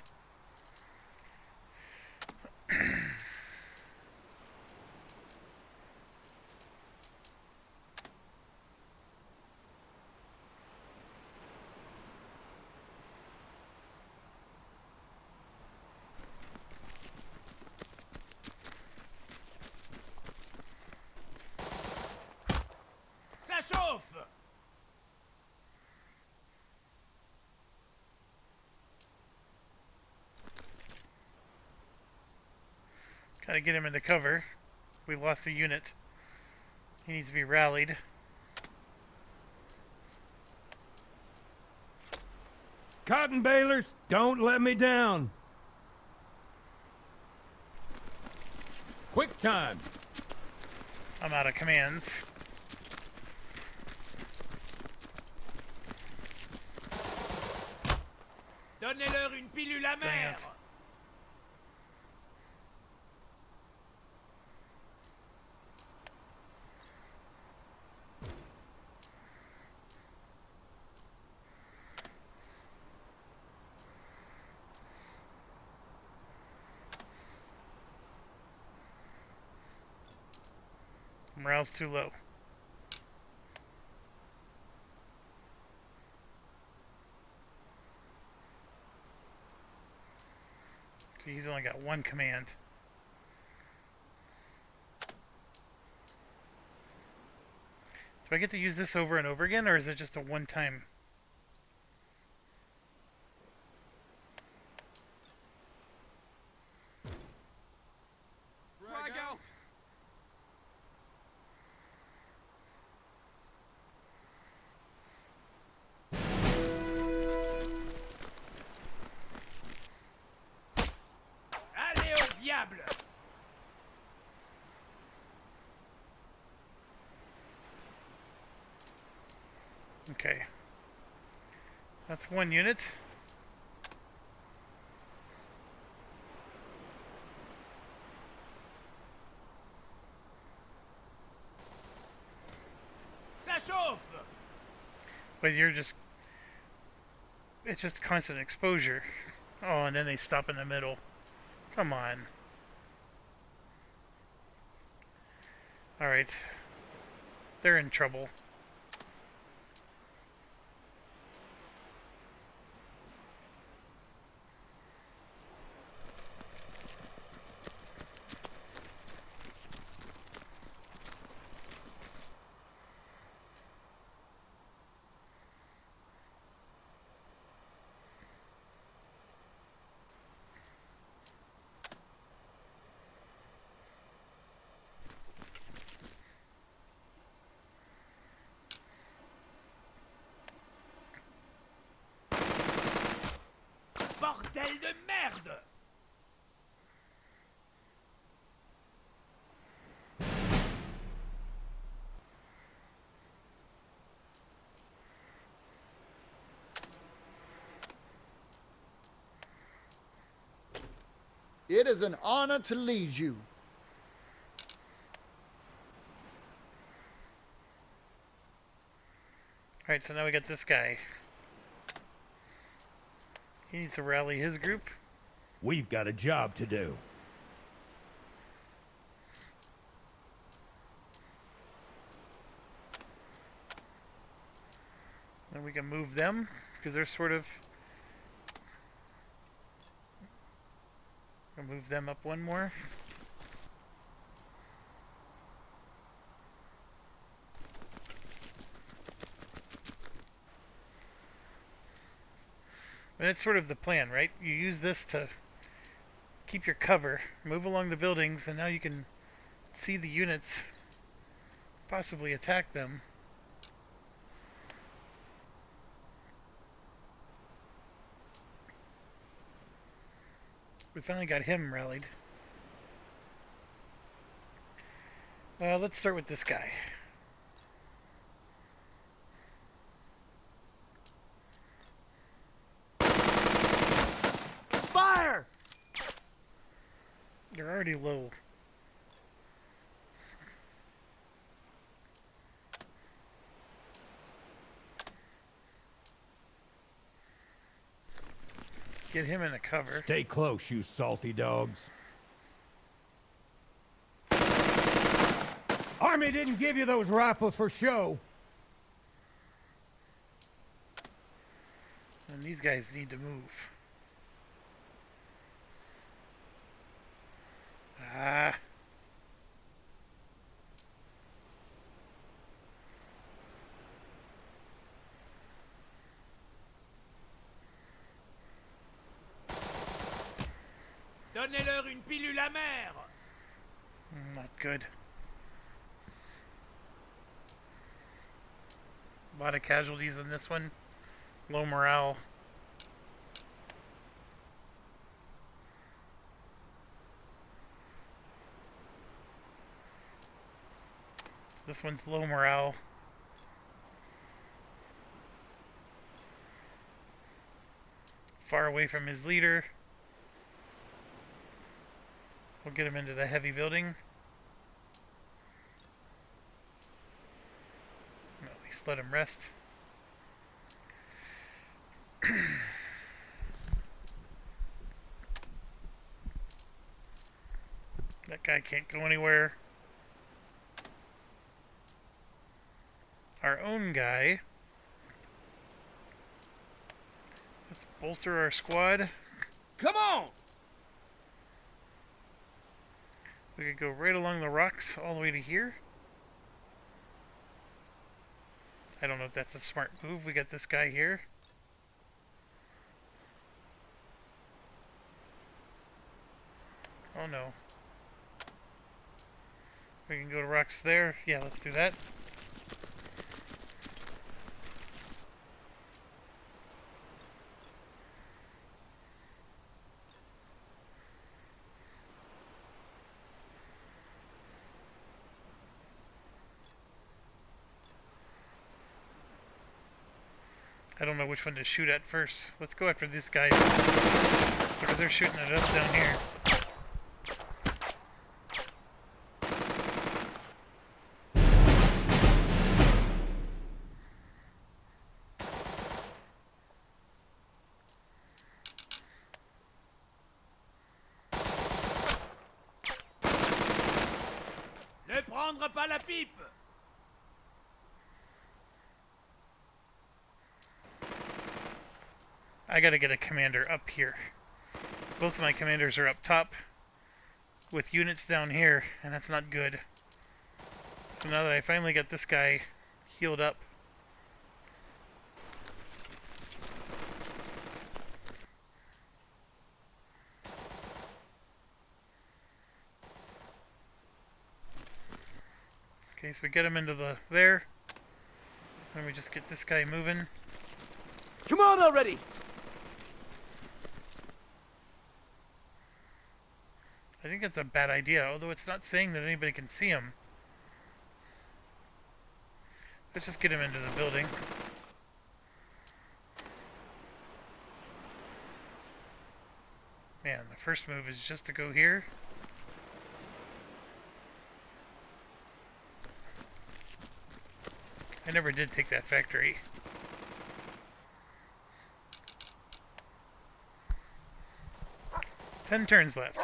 Gotta get him into cover. We lost a unit. He needs to be rallied. Cotton balers, don't let me down. Quick time. I'm out of commands. Donnez-leur une pilule Dang amère. it. Morale's too low. See, he's only got one command. Do I get to use this over and over again, or is it just a one-time? Frag out. Allez au diable. Okay. That's one unit. Ça chauffe. But you're just... It's just constant exposure. Oh, and then they stop in the middle. Come on. Alright. They're in trouble. Bordel de merde. It is an honor to lead you. Alright, so now we got this guy. He needs to rally his group. We've got a job to do. Then we can move them, because they're sort of... I'll move them up one more. And it's sort of the plan, right? You use this to keep your cover, move along the buildings, and now you can see the units, possibly attack them. We finally got him rallied. Let's start with this guy. Fire! They're already low. Get him in a cover. Stay close, you salty dogs. Army didn't give you those rifles for show. And these guys need to move. Ah. Donnez-leur une pilule amère. Not good. A lot of casualties in this one. Low morale. This one's low morale. Far away from his leader. We'll get him into the heavy building. At least let him rest. That guy can't go anywhere. Our own guy. Let's bolster our squad. Come on! We could go right along the rocks all the way to here. I don't know if that's a smart move. We got this guy here. Oh no. We can go to rocks there. Yeah, let's do that. I don't know which one to shoot at first. Let's go after these guys. Because they're shooting at us down here. Ne prendre pas la pipe! I gotta get a commander up here. Both of my commanders are up top with units down here, and that's not good. So now that I finally got this guy healed up, okay, so we get him into there. Let me just get this guy moving. Come on already! I think that's a bad idea, although it's not saying that anybody can see him. Let's just get him into the building. Man, the first move is just to go here. I never did take that factory. Ten turns left.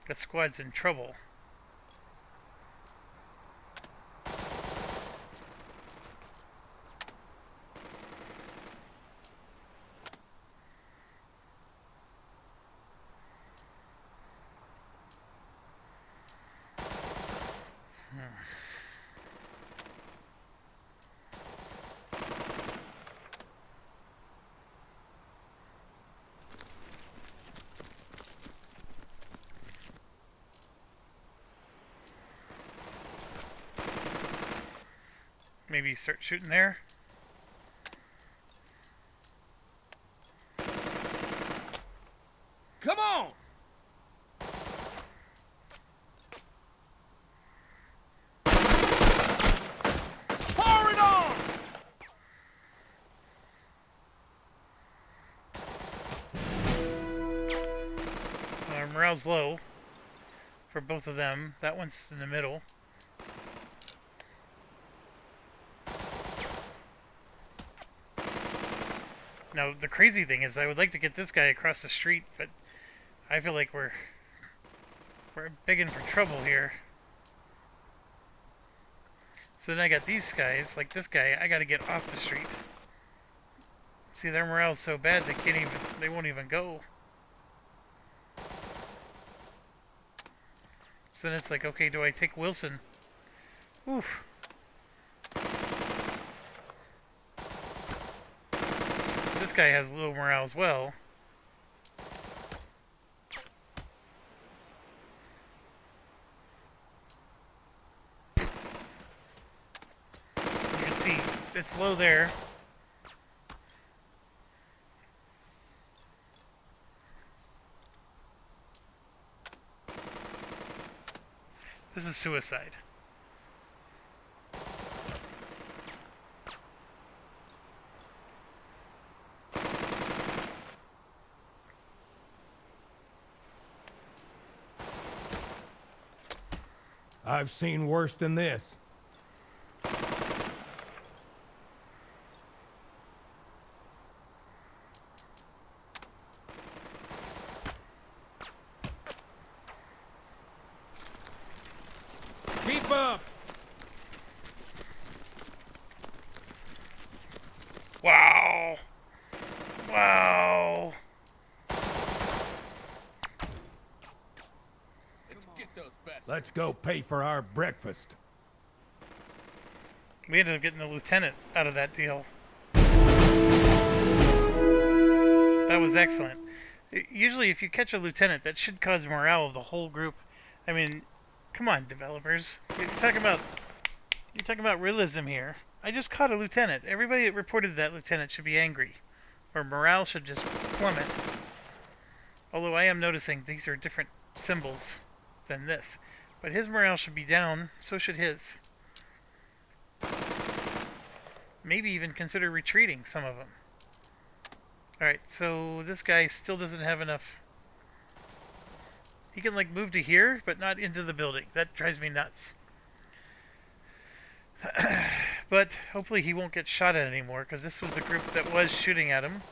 That squad's in trouble. Maybe start shooting there. Come on! Pour it on! Morale's low for both of them. That one's in the middle. Now, the crazy thing is I would like to get this guy across the street, but I feel like we're big in for trouble here. So then I got these guys, like this guy, I gotta get off the street. See, their morale's so bad they won't even go. So then it's like, okay, do I take Wilson? Oof. This guy has low morale as well. You can see it's low there. This is suicide. I've seen worse than this. Keep up! Wow. Wow. Let's go pay for our breakfast. We ended up getting the lieutenant out of that deal. That was excellent. Usually if you catch a lieutenant, that should cause morale of the whole group. I mean, come on, developers. You're talking about realism here. I just caught a lieutenant. Everybody that reported that lieutenant should be angry. Or morale should just plummet. Although I am noticing these are different symbols than this. But his morale should be down, so should his. Maybe even consider retreating, some of them. Alright, so this guy still doesn't have enough. He can like move to here, but not into the building. That drives me nuts. But hopefully he won't get shot at anymore, because this was the group that was shooting at him.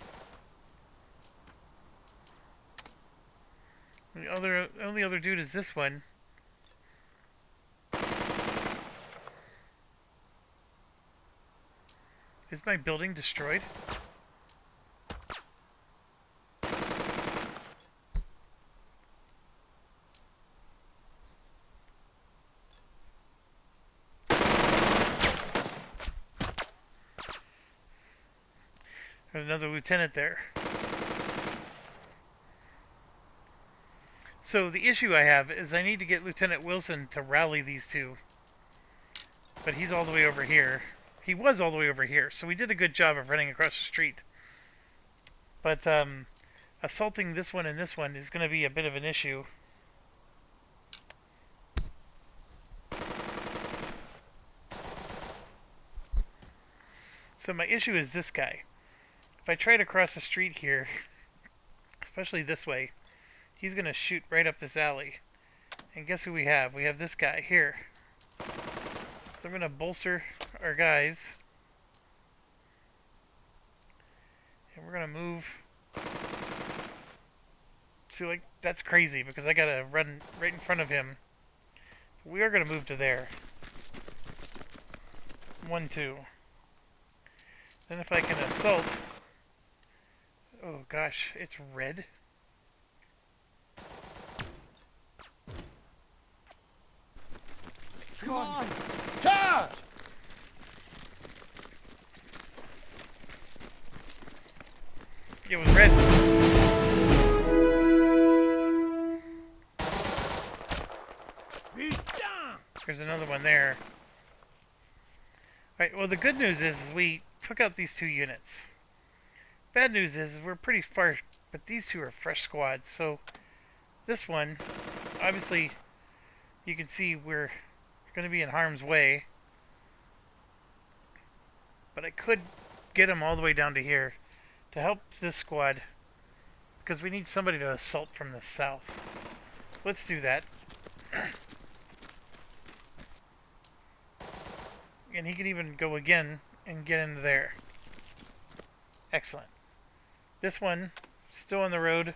The only other dude is this one. Is my building destroyed? There's another lieutenant there. So the issue I have is I need to get Lieutenant Wilson to rally these two. But he's all the way over here. He was all the way over here, so we did a good job of running across the street. But assaulting this one and this one is going to be a bit of an issue. So my issue is this guy. If I try to cross the street here, especially this way, he's going to shoot right up this alley. And guess who we have? We have this guy here. So I'm going to bolster our guys. And we're going to move. See, like, that's crazy because I got to run right in front of him. We are going to move to there. 1, 2. Then if I can assault... Oh gosh, it's red. Come on. Charge! It was red. There's another one there. Alright, well the good news is we took out these 2 units. Bad news is we're pretty far, but these 2 are fresh squads, so this one, obviously, you can see we're going to be in harm's way. But I could get them all the way down to here to help this squad, because we need somebody to assault from the south. So let's do that. And he can even go again and get into there. Excellent. This one, still on the road,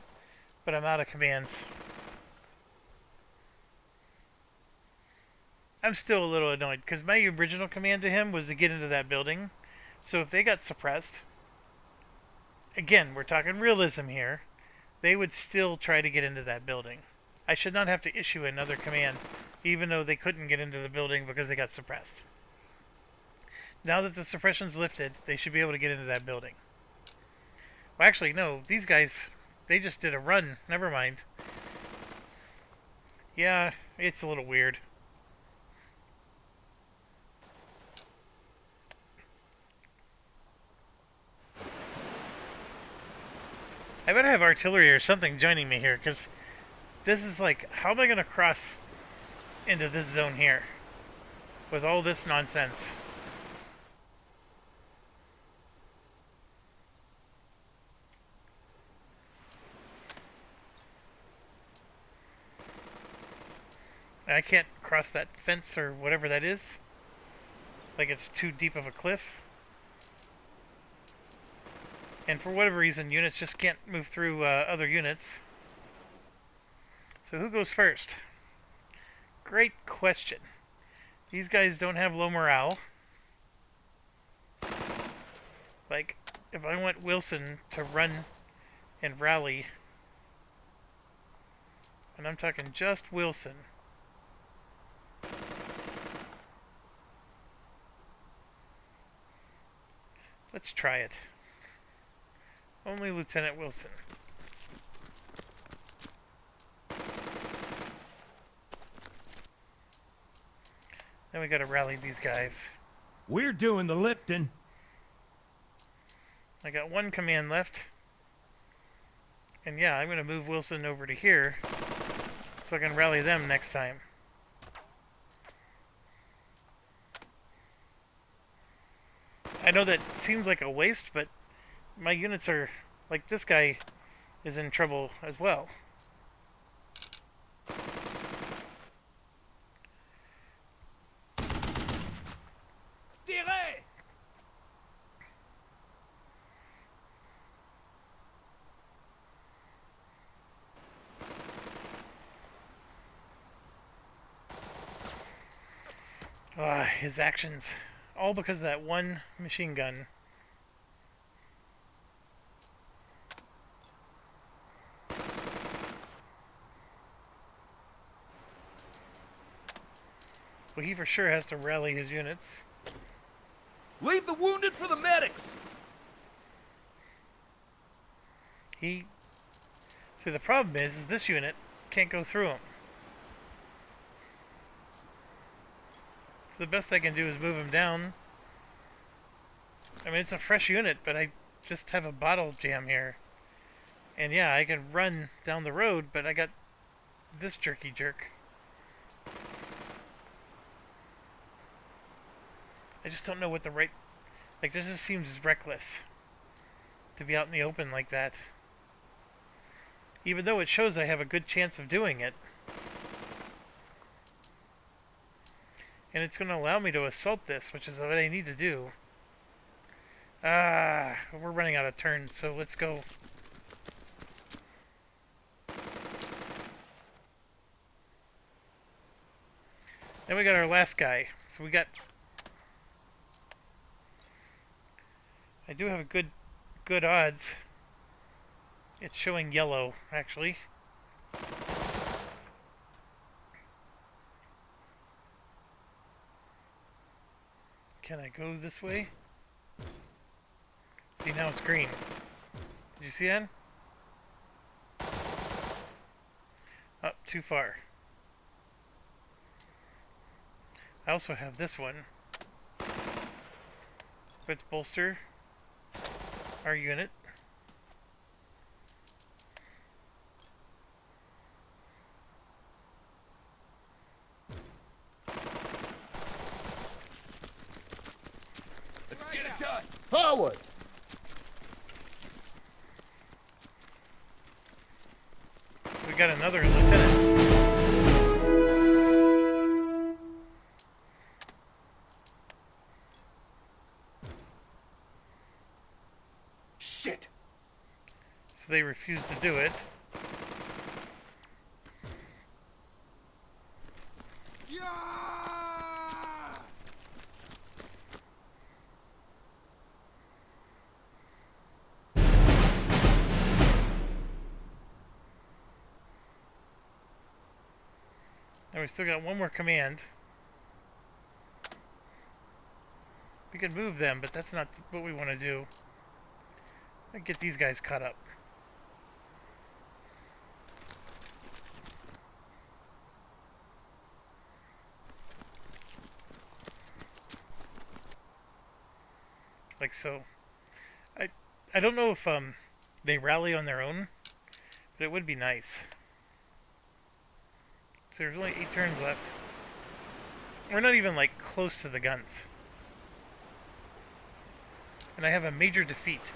but I'm out of commands. I'm still a little annoyed, because my original command to him was to get into that building. So if they got suppressed, again, we're talking realism here, they would still try to get into that building. I should not have to issue another command, even though they couldn't get into the building because they got suppressed. Now that the suppression's lifted, they should be able to get into that building. Well, actually, no. These guys, they just did a run. Never mind. Yeah, it's a little weird. I better have artillery or something joining me here, because this is like, how am I going to cross into this zone here with all this nonsense? I can't cross that fence or whatever that is. Like it's too deep of a cliff. And for whatever reason, units just can't move through other units. So who goes first? Great question. These guys don't have low morale. Like, if I want Wilson to run and rally, and I'm talking just Wilson, let's try it. Only Lieutenant Wilson. Then we gotta rally these guys. We're doing the lifting. I got one command left. And yeah, I'm gonna move Wilson over to here so I can rally them next time. I know that seems like a waste, but my units are, like this guy is in trouble as well. Tirez! His actions. All because of that one machine gun. Well, he for sure has to rally his units. Leave the wounded for the medics! See, the problem is this unit can't go through him. So the best I can do is move him down. I mean, it's a fresh unit, but I just have a bottle jam here. And yeah, I can run down the road, but I got this jerky jerk. I just don't know what the right... Like, this just seems reckless to be out in the open like that. Even though it shows I have a good chance of doing it. And it's going to allow me to assault this, which is what I need to do. We're running out of turns, so let's go. Then we got our last guy. So we got... I do have a good odds. It's showing yellow, actually. Can I go this way? See, now it's green. Did you see that? Up too far. I also have this one. Let's bolster our unit. Let's get it done! Forward! So we got another lieutenant. Shit! So they refuse to do it. And we still got one more command. We could move them, but that's not what we want to do. Get these guys caught up. Like so. I don't know if they rally on their own, but it would be nice. So there's only 8 turns left. We're not even like close to the guns. And I have a major defeat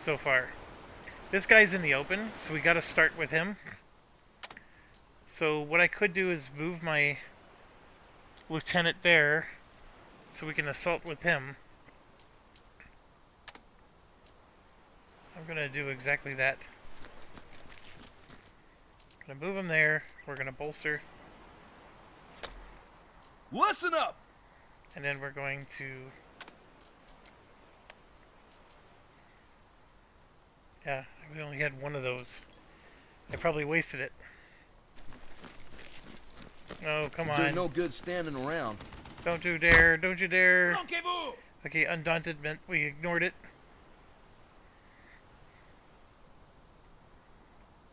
so far. This guy's in the open, so we gotta start with him. So what I could do is move my lieutenant there so we can assault with him. I'm gonna do exactly that. Gonna move him there. We're gonna bolster. Listen up! And then we're going to... Yeah, we only had one of those. I probably wasted it. Oh, come You're on. no good standing around. Don't you dare. Don't you dare. Flanquez-vous! Okay, Undaunted meant we ignored it.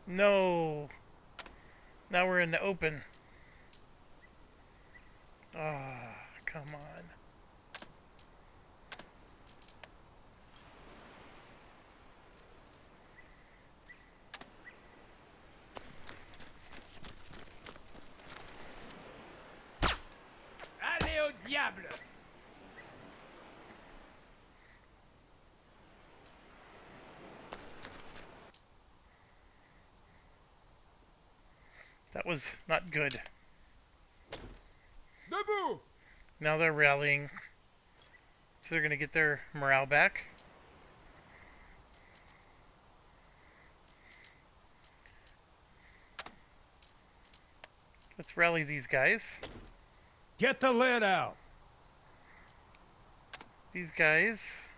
No. Now we're in the open. Ah, come on. Allez au diable! That was not good. Debout! Now they're rallying. So they're going to get their morale back. Let's rally these guys. Get the lead out. These guys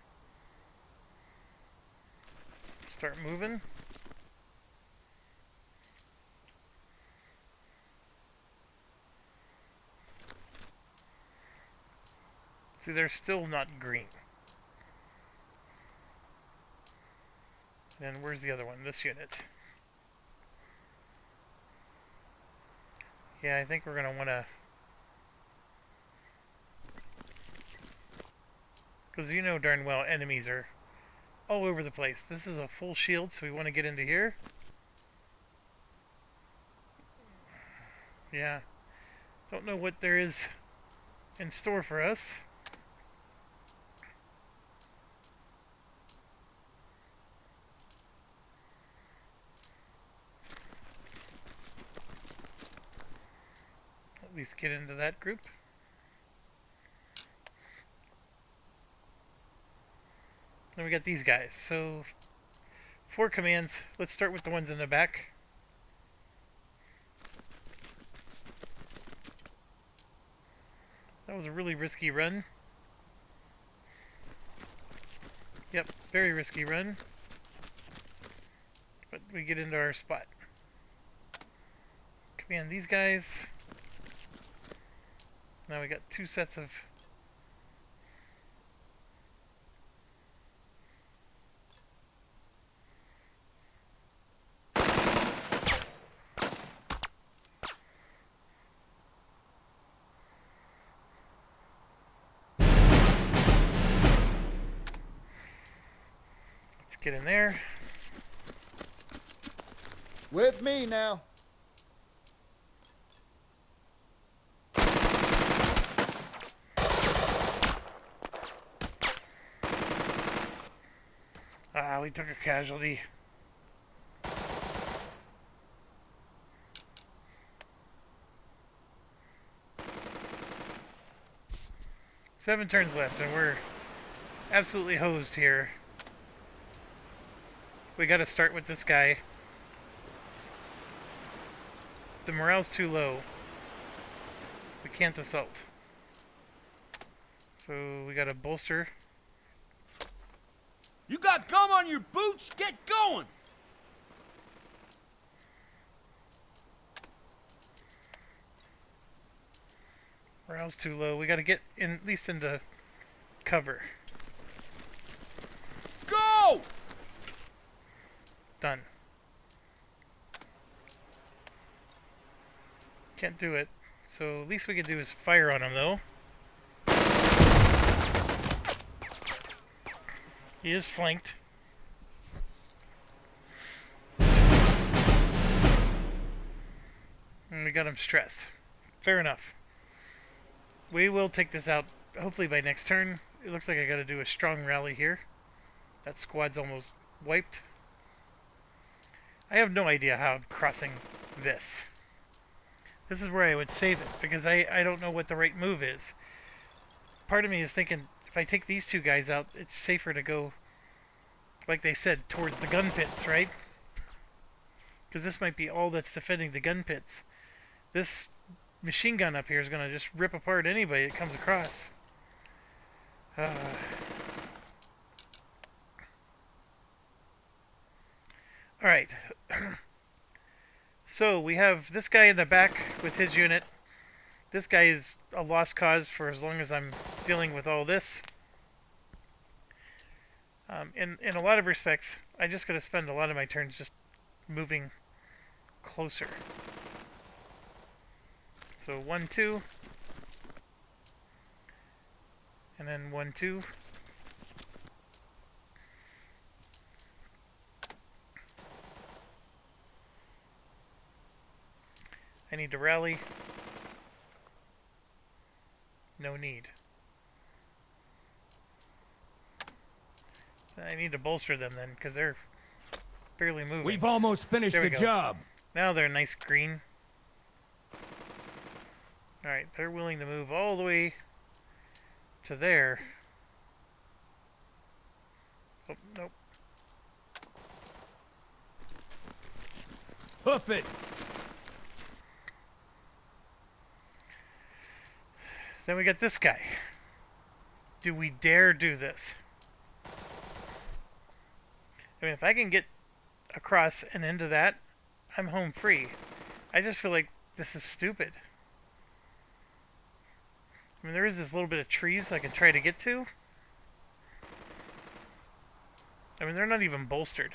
start moving. See, they're still not green. And where's the other one? This unit. Yeah, I think we're going to want to... Because you know darn well enemies are all over the place. This is a full shield, so we want to get into here. Yeah. Don't know what there is in store for us. At least get into that group. Then we got these guys. So 4 commands. Let's start with the ones in the back. That was a really risky run. Yep, very risky run. But we get into our spot. Command these guys. Now we got 2 sets of... Let's get in there. With me now. Ah, we took a casualty. Seven turns left, and we're absolutely hosed here. We gotta start with this guy. The morale's too low. We can't assault. So we gotta bolster. You got gum on your boots? Get going! Morale's too low. We gotta get in, at least into cover. Go! Done. Can't do it. So least we can do is fire on him, though. He is flanked. And we got him stressed. Fair enough. We will take this out, hopefully by next turn. It looks like I gotta do a strong rally here. That squad's almost wiped. I have no idea how I'm crossing this. This is where I would save it, because I don't know what the right move is. Part of me is thinking, if I take these two guys out, it's safer to go, like they said, towards the gun pits, right? Because this might be all that's defending the gun pits. This machine gun up here is going to just rip apart anybody that comes across. Alright. So, we have this guy in the back with his unit. This guy is a lost cause for as long as I'm dealing with all this. In a lot of respects, I just got to spend a lot of my turns just moving closer. So 1, 2. And then 1, 2. I need to rally. No need. I need to bolster them then, because they're barely moving. We've almost finished There we the go. job. Now they're nice green. Alright, they're willing to move all the way to there. Oh, nope. Hoof it. Then we got this guy. Do we dare do this? I mean, if I can get across and into that, I'm home free. I just feel like this is stupid. I mean, there is this little bit of trees I can try to get to. I mean, they're not even bolstered.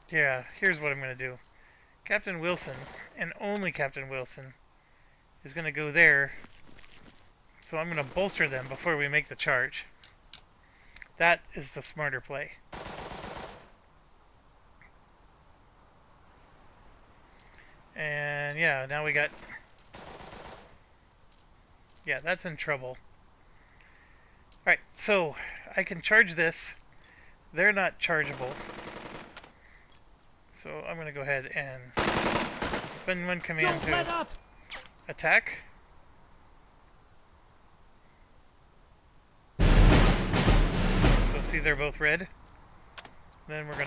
Yeah, here's what I'm going to do. Captain Wilson, and only Captain Wilson, is going to go there. So I'm going to bolster them before we make the charge. That is the smarter play. And yeah, now we got... Yeah, that's in trouble. Alright, so I can charge this. They're not chargeable. So I'm going to go ahead and spend one command Don't let up! attack. So see, they're both red. Then we're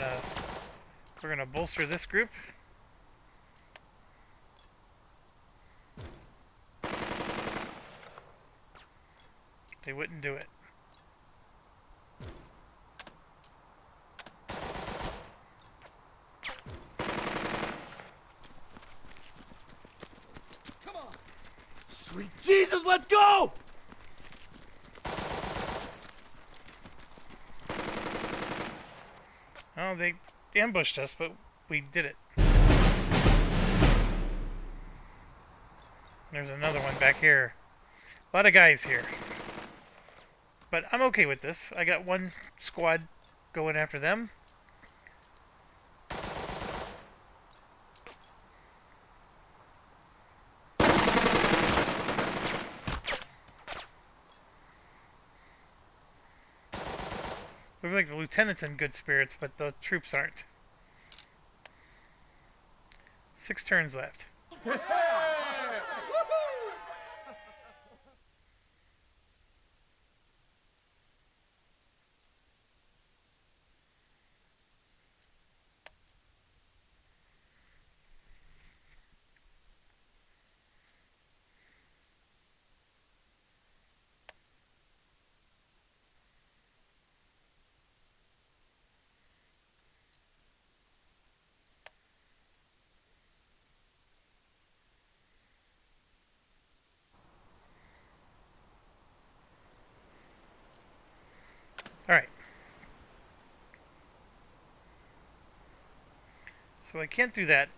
gonna bolster this group. They wouldn't do it. Sweet Jesus, let's go! Oh, they ambushed us, but we did it. There's another one back here. A lot of guys here. But I'm okay with this. I got one squad going after them. Looks like the lieutenant's in good spirits, but the troops aren't. 6 turns left. Alright. So I can't do that.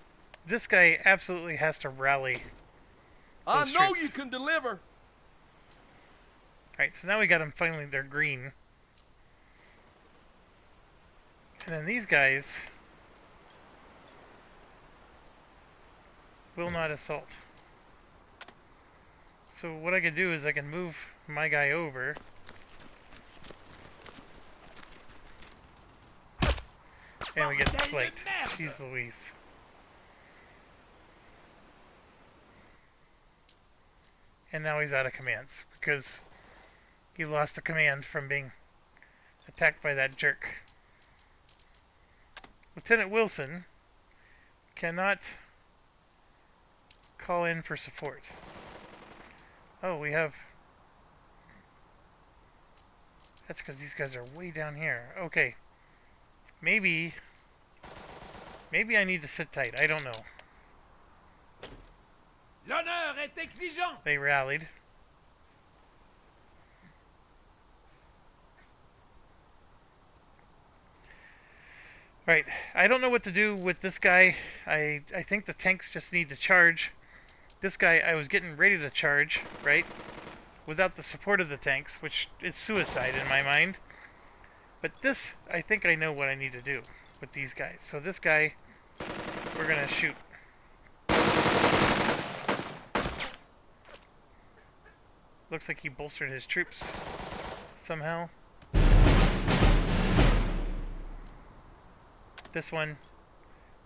This guy absolutely has to rally. I Those know troops. you can deliver. Alright, so now we got them finally, they're green. And then these guys will not assault. So what I can do is I can move my guy over. And we get flaked. Jeez Louise. And now he's out of commands because he lost the command from being attacked by that jerk. Lieutenant Wilson cannot call in for support. Oh, we have... That's because these guys are way down here. Okay. Maybe I need to sit tight. I don't know. L'honneur est exigeant. They rallied. Right. I don't know what to do with this guy. I think the tanks just need to charge. This guy, I was getting ready to charge, right? Without the support of the tanks, which is suicide in my mind. But this, I think I know what I need to do with these guys. So this guy, we're going to shoot. Looks like he bolstered his troops somehow. This one,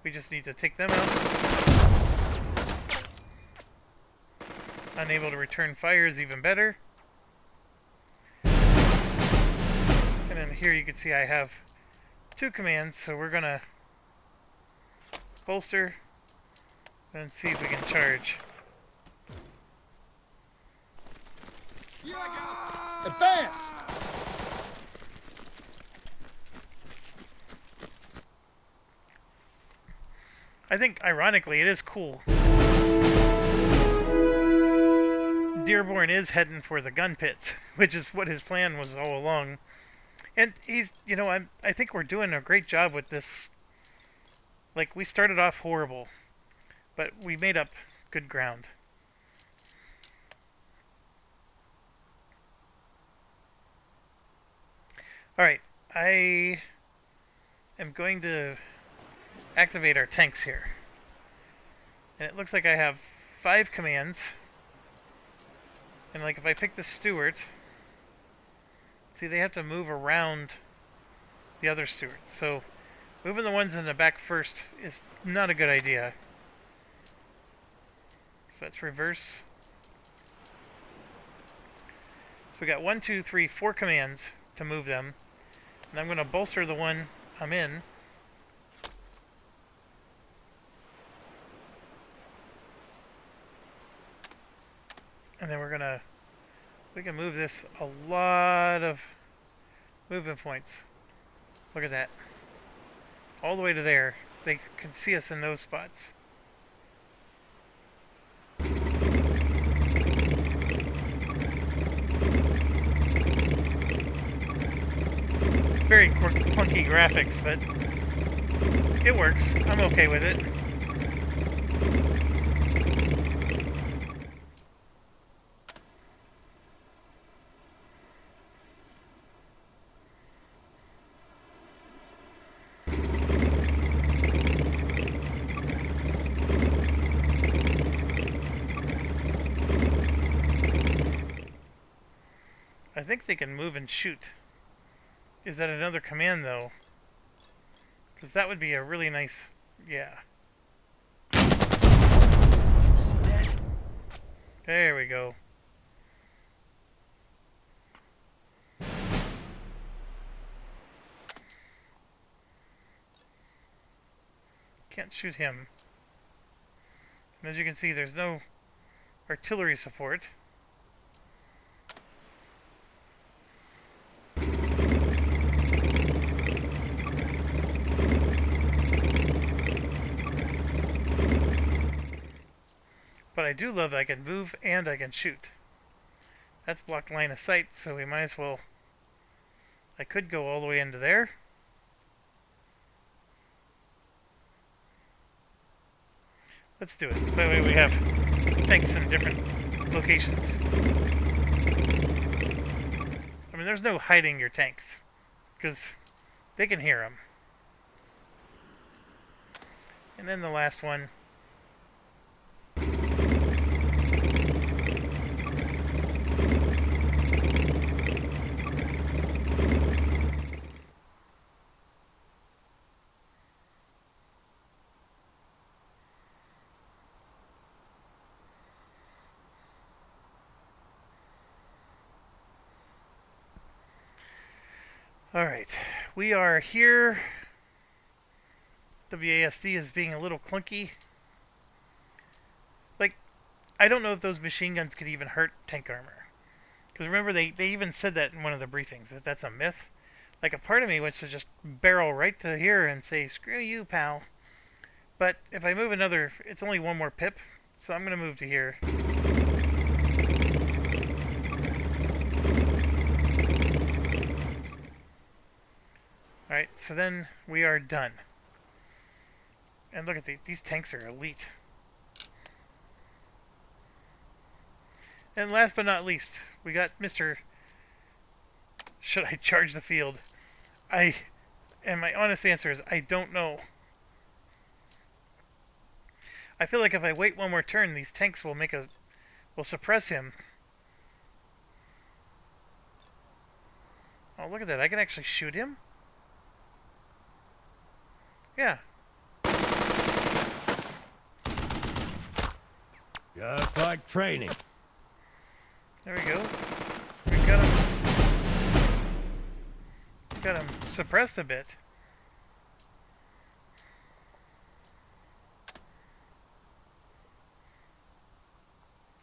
we just need to take them out. Unable to return fire is even better. And then here you can see I have 2 commands, so we're gonna bolster and see if we can charge. Advance! I think, ironically, it is cool. Dearborn is heading for the gun pits, which is what his plan was all along. And he's, you know, I think we're doing a great job with this. Like, we started off horrible, but we made up good ground. Alright, I am going to activate our tanks here. And it looks like I have 5 commands. And like if I pick the Stuart, see they have to move around the other Stuarts. So moving the ones in the back first is not a good idea. So that's reverse. So we got 1, 2, 3, 4 commands to move them. And I'm going to bolster the one I'm in. And then we can move this a lot of movement points. Look at that. All the way to there. They can see us in those spots. Very clunky graphics, but it works. I'm okay with it. I think they can move and shoot. Is that another command, though? Because that would be a really nice... Yeah. There we go. Can't shoot him. And as you can see, there's no artillery support. But I do love that I can move and I can shoot. That's blocked line of sight, so we might as well I could go all the way into there. Let's do it. So that way we have tanks in different locations. I mean, there's no hiding your tanks, because they can hear them. And then the last one. Alright, we are here. WASD is being a little clunky. Like, I don't know if those machine guns could even hurt tank armor. Because remember, they even said that in one of the briefings, that that's a myth. Like, a part of me wants to just barrel right to here and say, screw you, pal. But if I move another, it's only one more pip, so I'm going to move to here. Alright, so then we are done. And look at these tanks are elite. And last but not least, we got Mr. Should I charge the field? And my honest answer is, I don't know. I feel like if I wait one more turn, these tanks will will suppress him. Oh, look at that. I can actually shoot him? Yeah. Just like training. There we go. We got him suppressed a bit.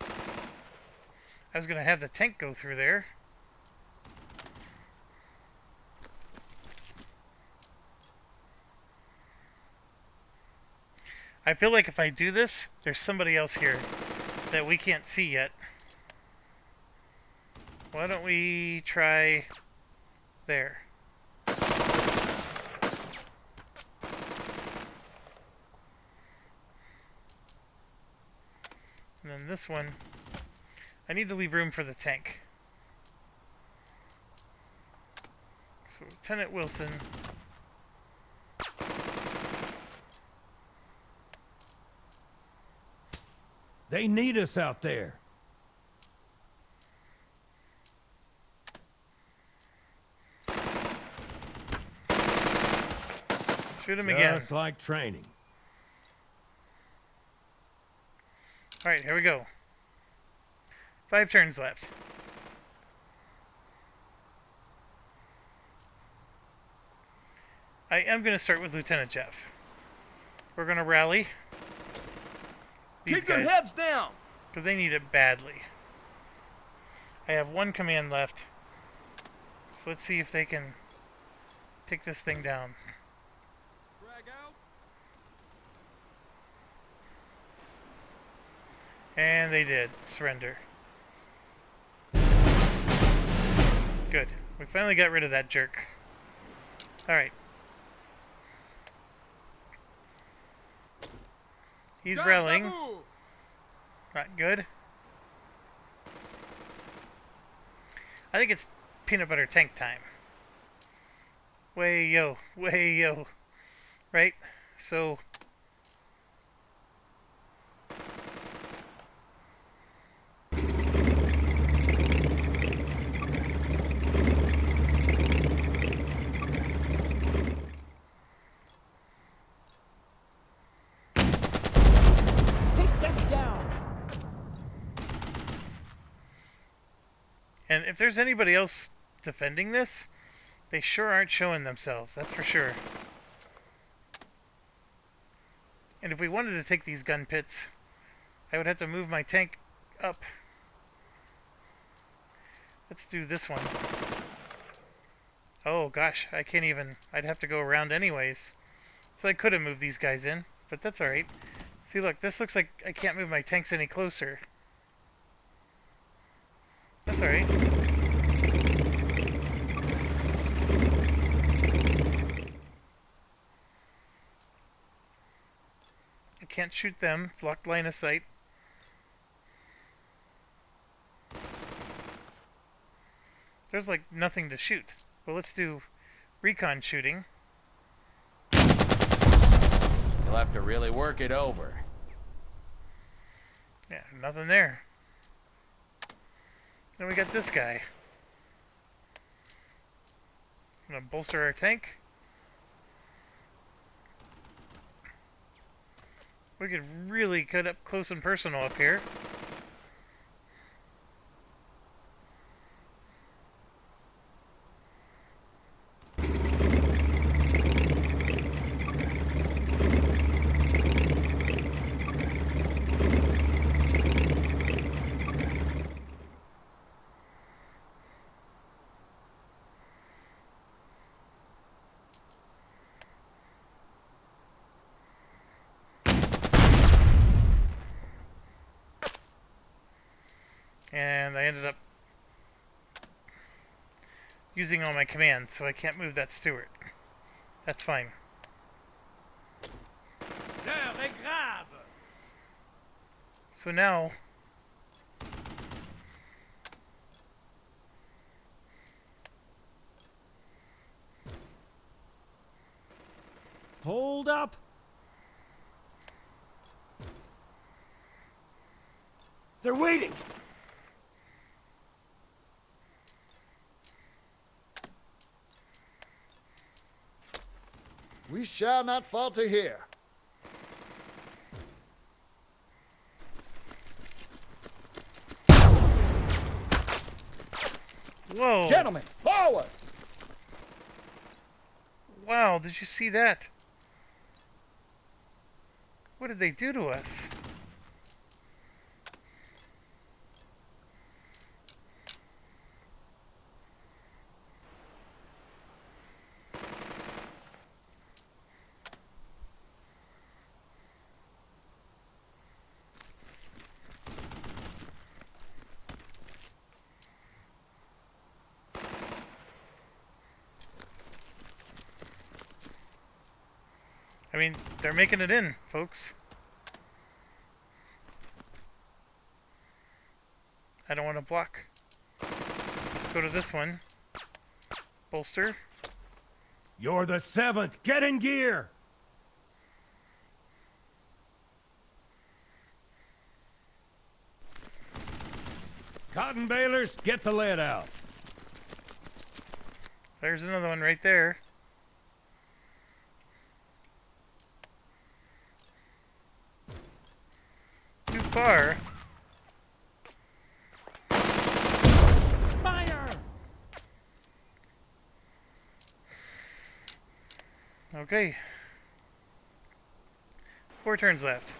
I was gonna have the tank go through there. I feel like if I do this, there's somebody else here that we can't see yet. Why don't we try there? And then this one, I need to leave room for the tank. So Lieutenant Wilson. They need us out there. Shoot him again. Just like training. Alright, here we go. 5 turns left. I am going to start with Lieutenant Jeff. We're going to rally these Keep your guys, heads down. because they need it badly. I have 1 command left. So let's see if they can take this thing down. Drag out. And they did. Surrender. Good. We finally got rid of that jerk. Alright. He's rallying. Not good. I think it's peanut butter tank time. Way yo. Way yo. Right? So... And if there's anybody else defending this, they sure aren't showing themselves, that's for sure. And if we wanted to take these gun pits, I would have to move my tank up. Let's do this one. Oh gosh, I can't even, I'd have to go around anyways. So I could have moved these guys in, but that's alright. See, look, this looks like I can't move my tanks any closer. That's alright. can't shoot them. Blocked line of sight. There's like nothing to shoot. Well, let's do recon shooting. You'll have to really work it over. Yeah, nothing there. Then we got this guy. Gonna bolster our tank. We could really cut up close and personal up here. And I ended up using all my commands, so I can't move that Stewart. That's fine. L'heure est grave. So now, Hold up! They're waiting! We shall not falter here. whoa! Gentlemen, forward! Wow, did you see that? What did they do to us? I mean, they're making it in, folks. I don't want to block. Let's go to this one. Bolster. You're the 7th! Get in gear! Cotton balers, get the lead out. There's another one right there. Too far. Fire! Okay. 4 turns left.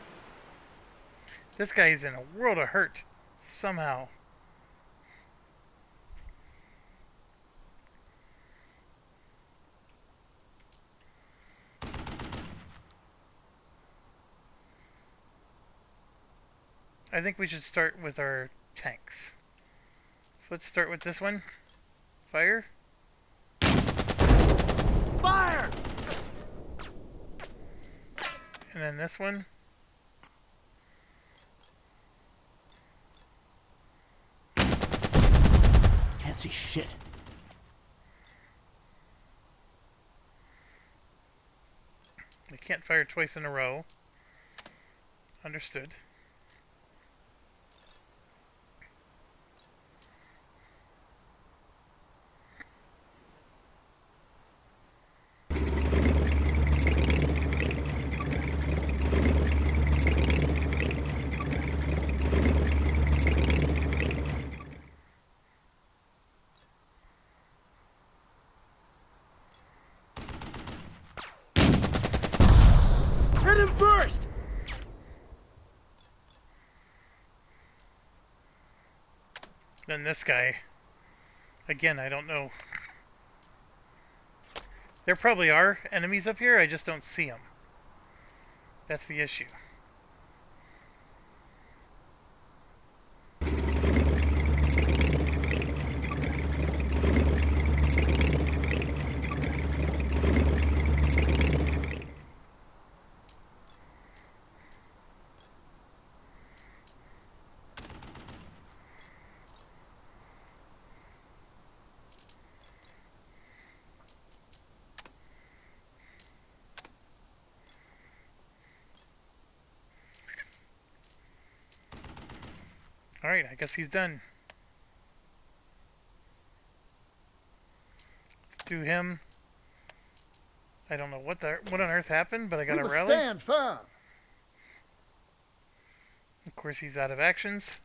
This guy's in a world of hurt. Somehow. I think we should start with our tanks. So let's start with this one. Fire. Fire! And then this one. Can't see shit. They can't fire twice in a row. Understood. Hit him first! Then this guy. Again, I don't know. There probably are enemies up here, I just don't see them. That's the issue. Alright, I guess he's done. Let's do him. I don't know what on earth happened, but I got We a must rally. stand firm. Of course, he's out of actions.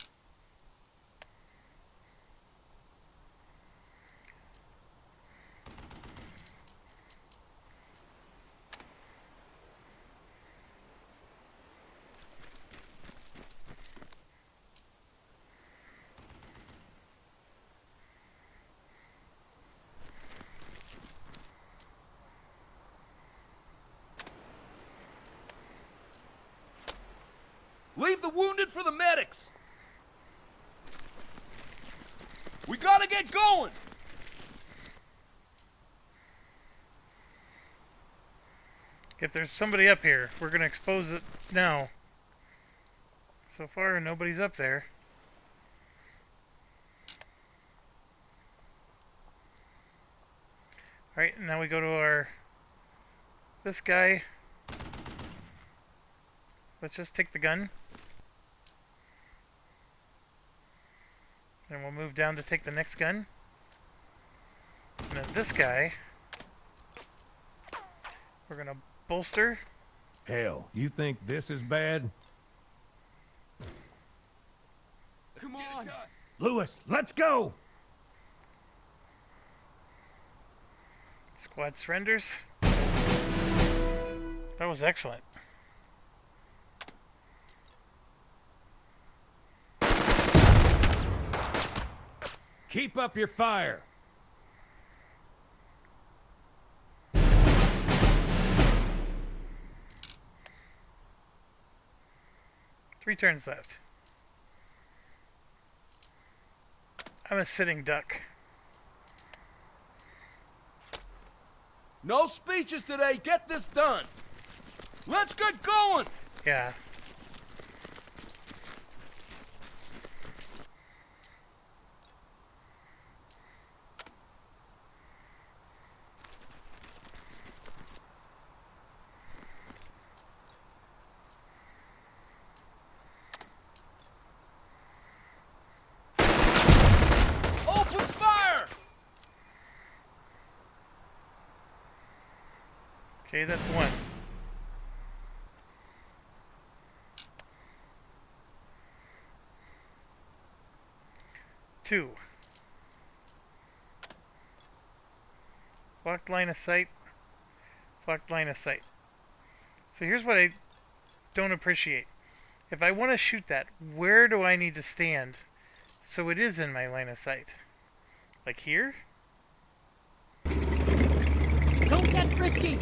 Leave the wounded for the medics! We gotta get going! If there's somebody up here, we're gonna expose it now. So far, nobody's up there. Alright, now we go to our... this guy. Let's just take the gun. And we'll move down to take the next gun. And then this guy, we're gonna bolster. Hell, you think this is bad? Come on! Lewis, let's go! Squad surrenders. That was excellent. Keep up your fire! 3 turns left. I'm a sitting duck. No speeches today, get this done! Let's get going! Yeah. Open fire! Okay, that's 1. Two. Blocked line of sight. Blocked line of sight. So here's what I don't appreciate. If I want to shoot that, where do I need to stand so it is in my line of sight? Like here? Don't get frisky!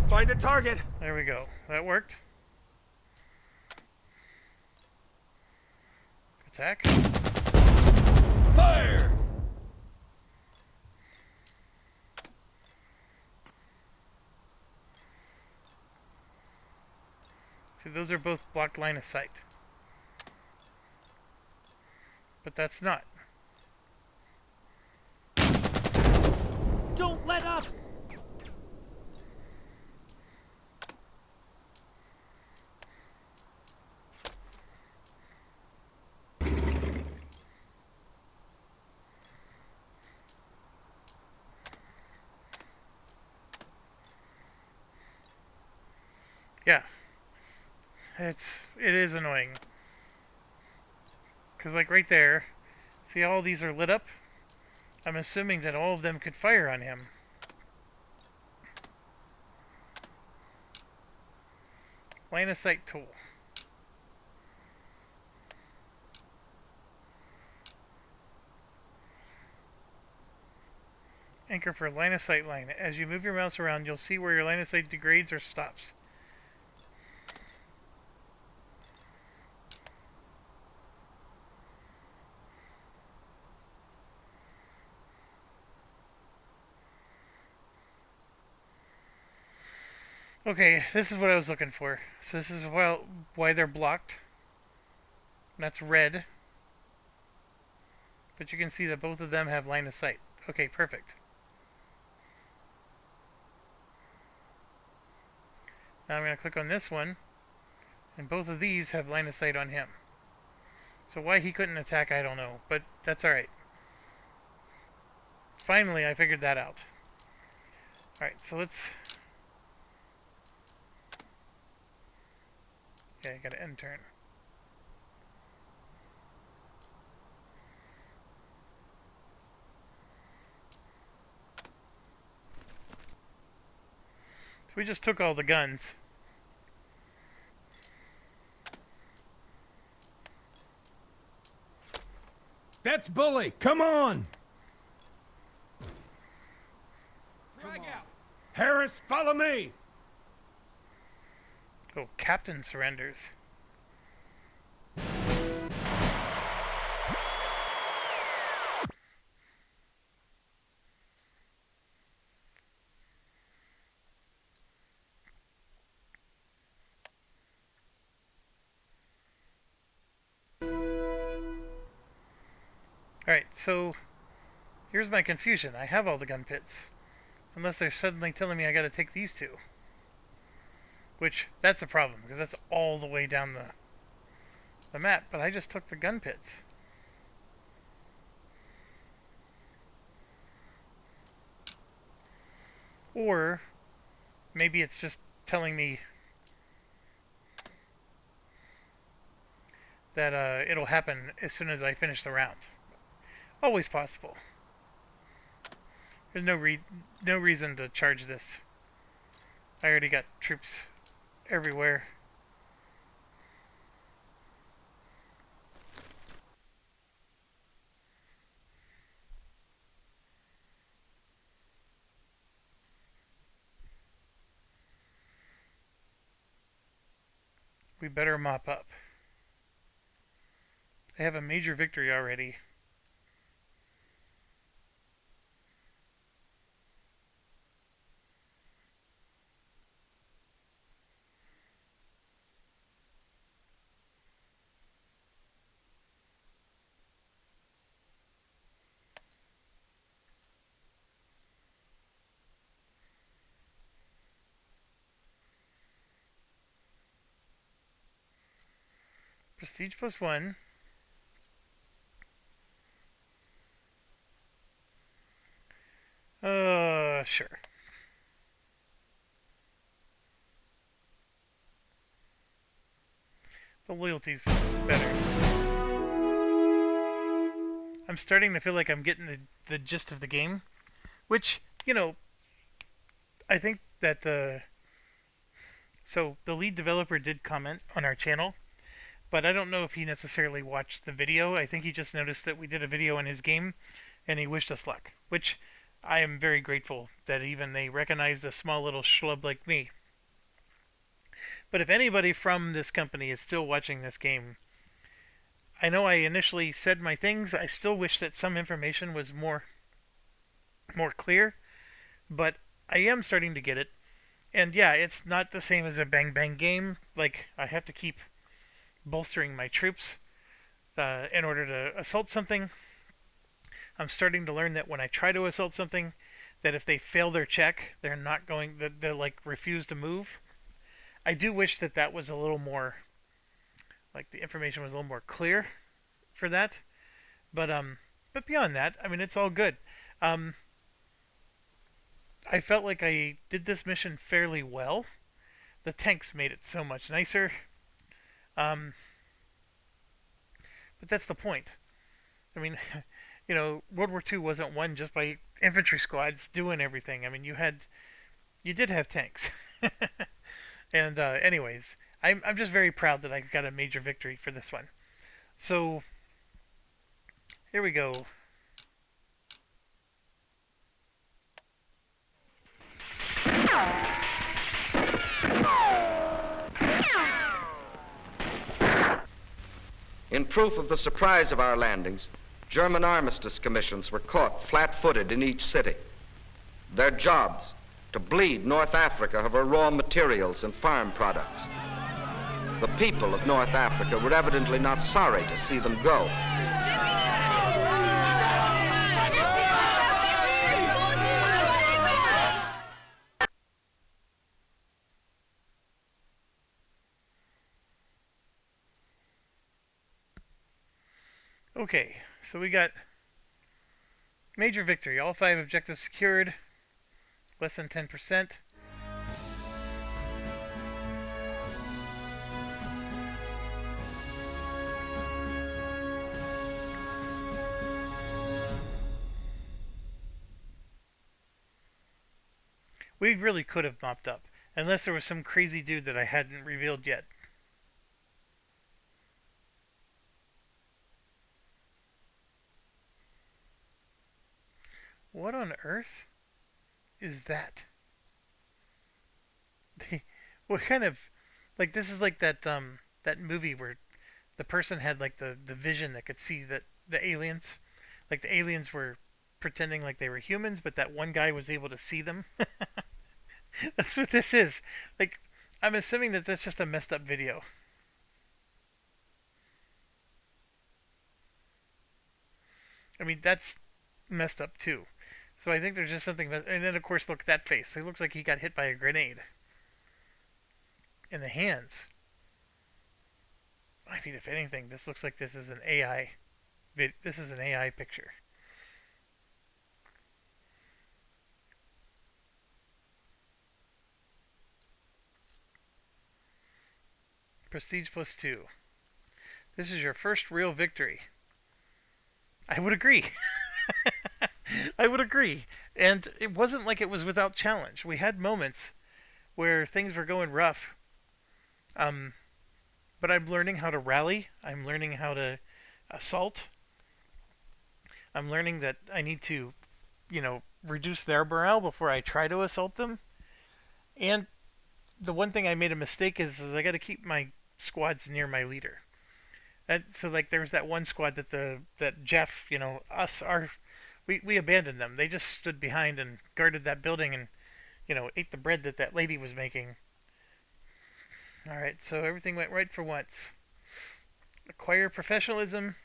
Find a target! There we go. That worked. Attack. Fire! See, those are both blocked line of sight. But that's not. Don't let up! Yeah. It is annoying. Because like right there, see how all these are lit up? I'm assuming that all of them could fire on him. Line of sight tool. Anchor for line of sight line. As you move your mouse around, you'll see where your line of sight degrades or stops. Okay, this is what I was looking for. So this is why they're blocked. And that's red. But you can see that both of them have line of sight. Okay, perfect. Now I'm going to click on this one, and both of these have line of sight on him. So why he couldn't attack, I don't know, but that's alright. Finally, I figured that out. Alright, so let's... Okay, I gotta end turn. So we just took all the guns. That's Bully! Come on! Frag out. Harris, follow me! Oh, Captain surrenders. Alright, so here's my confusion. I have all the gun pits. Unless they're suddenly telling me I gotta take these two. Which, that's a problem, because that's all the way down the map, but I just took the gun pits. Or, maybe it's just telling me that it'll happen as soon as I finish the round. Always possible. There's no reason to charge this. I already got troops everywhere. We better mop up. I have a major victory already. Prestige +1. Sure. The loyalty's better. I'm starting to feel like I'm getting the gist of the game, which, you know, I think that so the lead developer did comment on our channel, but I don't know if he necessarily watched the video. I think he just noticed that we did a video on his game, and he wished us luck, which I am very grateful that even they recognized a small little schlub like me. But if anybody from this company is still watching this game, I know I initially said my things. I still wish that some information was more clear, but I am starting to get it. And yeah, it's not the same as a Bang Bang game. Like, I have to keep bolstering my troops in order to assault something. I'm starting to learn that when I try to assault something, that if they fail their check, they're not going, that they like refuse to move. I do wish that that was a little more, like the information was a little more clear for that. But beyond that, I mean, it's all good. I felt like I did this mission fairly well. The tanks made it so much nicer. But that's the point. I mean, you know, World War II wasn't won just by infantry squads doing everything. I mean, you did have tanks. And anyways, I'm just very proud that I got a major victory for this one. So here we go. In proof of the surprise of our landings, German armistice commissions were caught flat-footed in each city. Their jobs, to bleed North Africa of her raw materials and farm products. The people of North Africa were evidently not sorry to see them go. Okay, so we got major victory. All 5 objectives secured. Less than 10%. We really could have mopped up, unless there was some crazy dude that I hadn't revealed yet. What on earth is that? What kind of, like, this is like that that movie where the person had like the vision that could see that the aliens, like the aliens were pretending like they were humans, but that one guy was able to see them. That's what this is. Like, I'm assuming that that's just a messed up video. I mean, that's messed up too. So I think there's just something. And then, of course, look at that face. It looks like he got hit by a grenade. In the hands. I mean, if anything, this looks like this is an AI. This is an AI picture. Prestige +2. This is your first real victory. I would agree. I would agree. And it wasn't like it was without challenge. We had moments where things were going rough. But I'm learning how to rally. I'm learning how to assault. I'm learning that I need to, reduce their morale before I try to assault them. And the one thing I made a mistake is I got to keep my squads near my leader. So like there was that one squad that Jeff, we abandoned them. They just stood behind and guarded that building and, ate the bread that lady was making. All right, so everything went right for once. Acquire professionalism,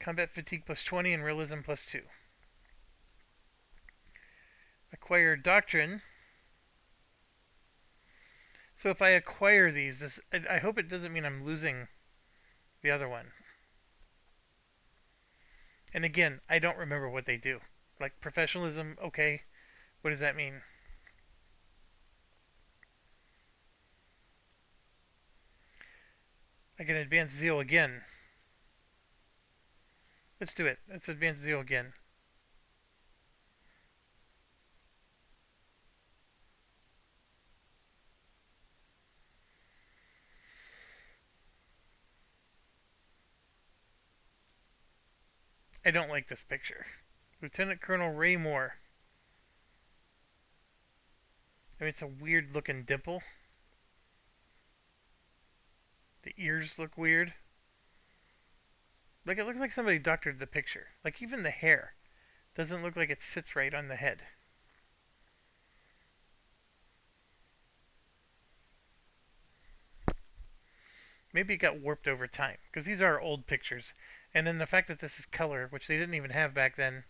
combat fatigue +20, and realism +2. Acquire doctrine. So if I acquire these, I hope it doesn't mean I'm losing the other one. And again, I don't remember what they do. Like professionalism, okay. What does that mean? I can advance zeal again. Let's do it. Let's advance zeal again. I don't like this picture. Lieutenant Colonel Ray Moore. I mean, it's a weird looking dimple. The ears look weird. Like, it looks like somebody doctored the picture. Like, even the hair doesn't look like it sits right on the head. Maybe it got warped over time, because these are old pictures. And then the fact that this is color, which they didn't even have back then.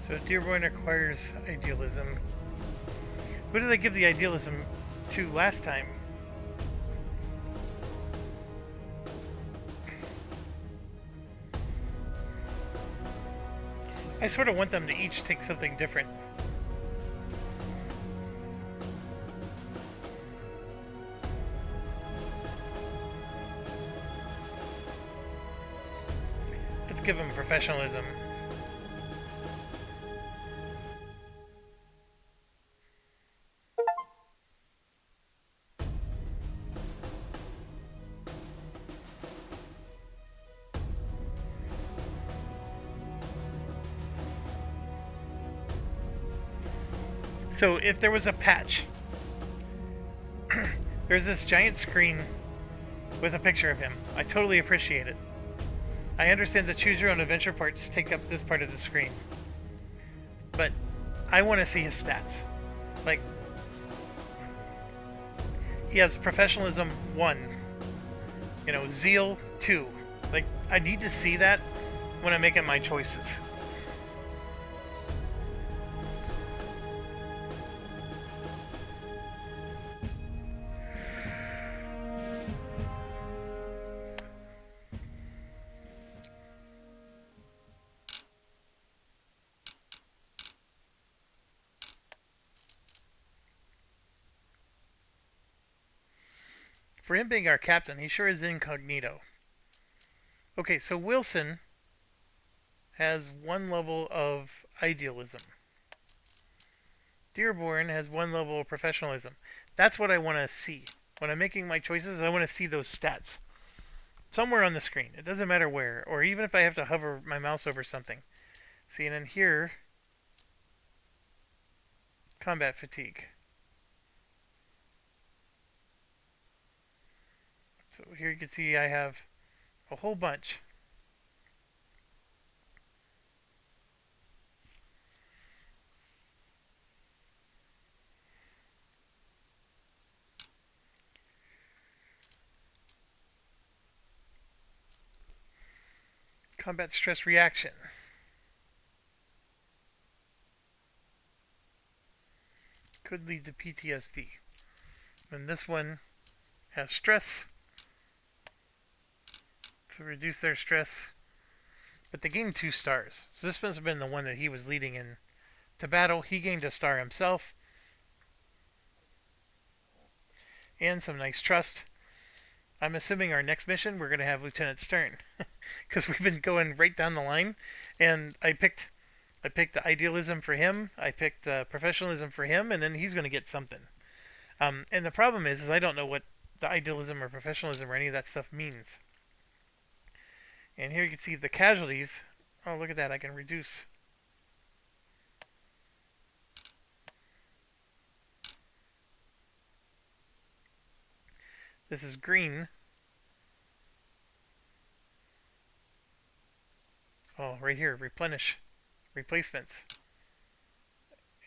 So Dearborn acquires idealism. Who did I give the idealism to last time? I sort of want them to each take something different. Let's give them professionalism. So if there was a patch, there's this giant screen with a picture of him. I totally appreciate it. I understand the choose your own adventure parts take up this part of the screen. But I want to see his stats. Like, he has professionalism 1, you know, zeal 2. Like, I need to see that when I'm making my choices. For him being our captain, he sure is incognito. Okay, so Wilson has 1 level of idealism. Dearborn has 1 level of professionalism. That's what I want to see. When I'm making my choices, I want to see those stats. Somewhere on the screen. It doesn't matter where. Or even if I have to hover my mouse over something. See, and then here, combat fatigue. So here you can see I have a whole bunch. Combat stress reaction. Could lead to PTSD. And this one has stress. To reduce their stress. But they gained 2 stars. So this must have been the one that he was leading in to battle. He gained a star himself. And some nice trust. I'm assuming our next mission we're going to have Lieutenant Stern. Because we've been going right down the line. And I picked the idealism for him. I picked professionalism for him. And then he's going to get something. And the problem is I don't know what the idealism or professionalism or any of that stuff means. And here you can see the casualties. Oh, look at that. I can reduce. This is green. Oh, right here. Replenish. Replacements.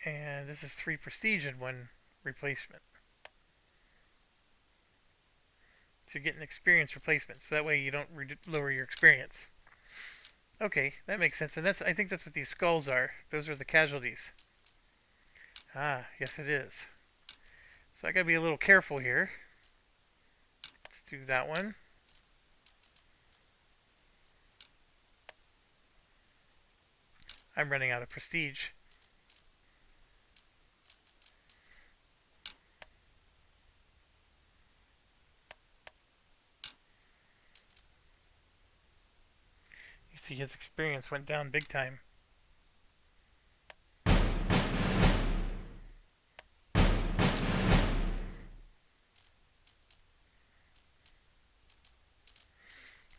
And this is 3 prestige and 1 replacement. So you're getting experience replacements. So that way you don't lower your experience. Okay, that makes sense. And I think that's what these skulls are. Those are the casualties. Ah, yes it is. So I gotta be a little careful here. Let's do that one. I'm running out of prestige. You see his experience went down big time.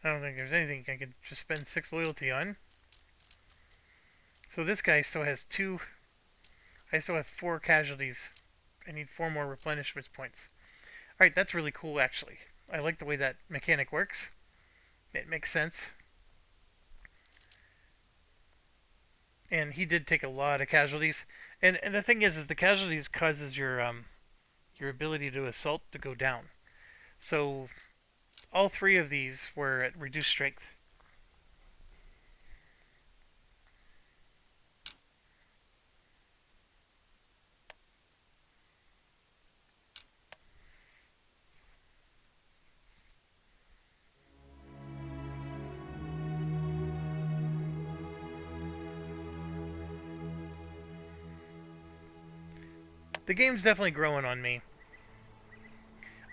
I don't think there's anything I could just spend 6 loyalty on. So this guy still has 2. I still have 4 casualties. I need 4 more replenishment points. Alright, that's really cool actually. I like the way that mechanic works. It makes sense. And he did take a lot of casualties. And the thing is the casualties causes your ability to assault to go down. So all 3 of these were at reduced strength. The game's definitely growing on me.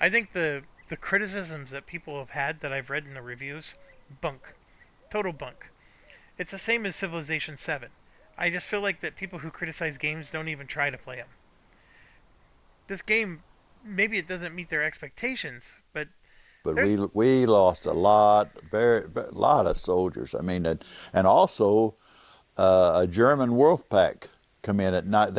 I think the criticisms that people have had that I've read in the reviews, bunk. Total bunk. It's the same as Civilization 7. I just feel like that people who criticize games don't even try to play them. This game, maybe it doesn't meet their expectations, but we lost a lot of soldiers. I mean, and also a German wolf pack come in at night.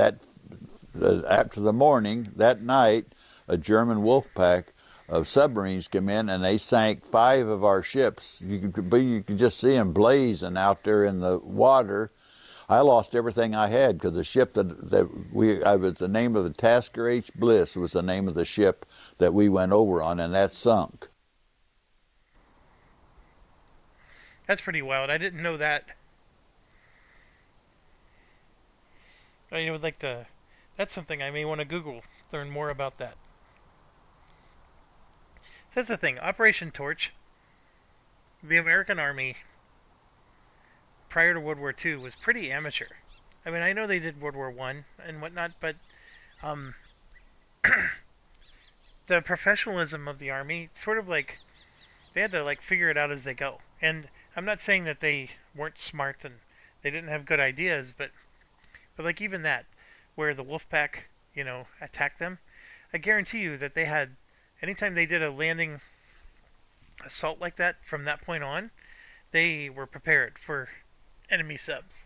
After the morning that night, a German wolf pack of submarines come in and they sank 5 of our ships. You could just see them blazing out there in the water. I lost everything I had because the ship I was the name of the Tasker H. Bliss was the name of the ship that we went over on, and that sunk. That's pretty wild. I didn't know that. I would like to. That's something I may want to Google. Learn more about that. So that's the thing. Operation Torch. The American Army, prior to World War II, was pretty amateur. I mean, I know they did World War I and whatnot, but the professionalism of the Army, sort of like, they had to like figure it out as they go. And I'm not saying that they weren't smart and they didn't have good ideas, but like even that, where the Wolfpack, attacked them, I guarantee you that they had, anytime they did a landing assault like that, from that point on, they were prepared for enemy subs.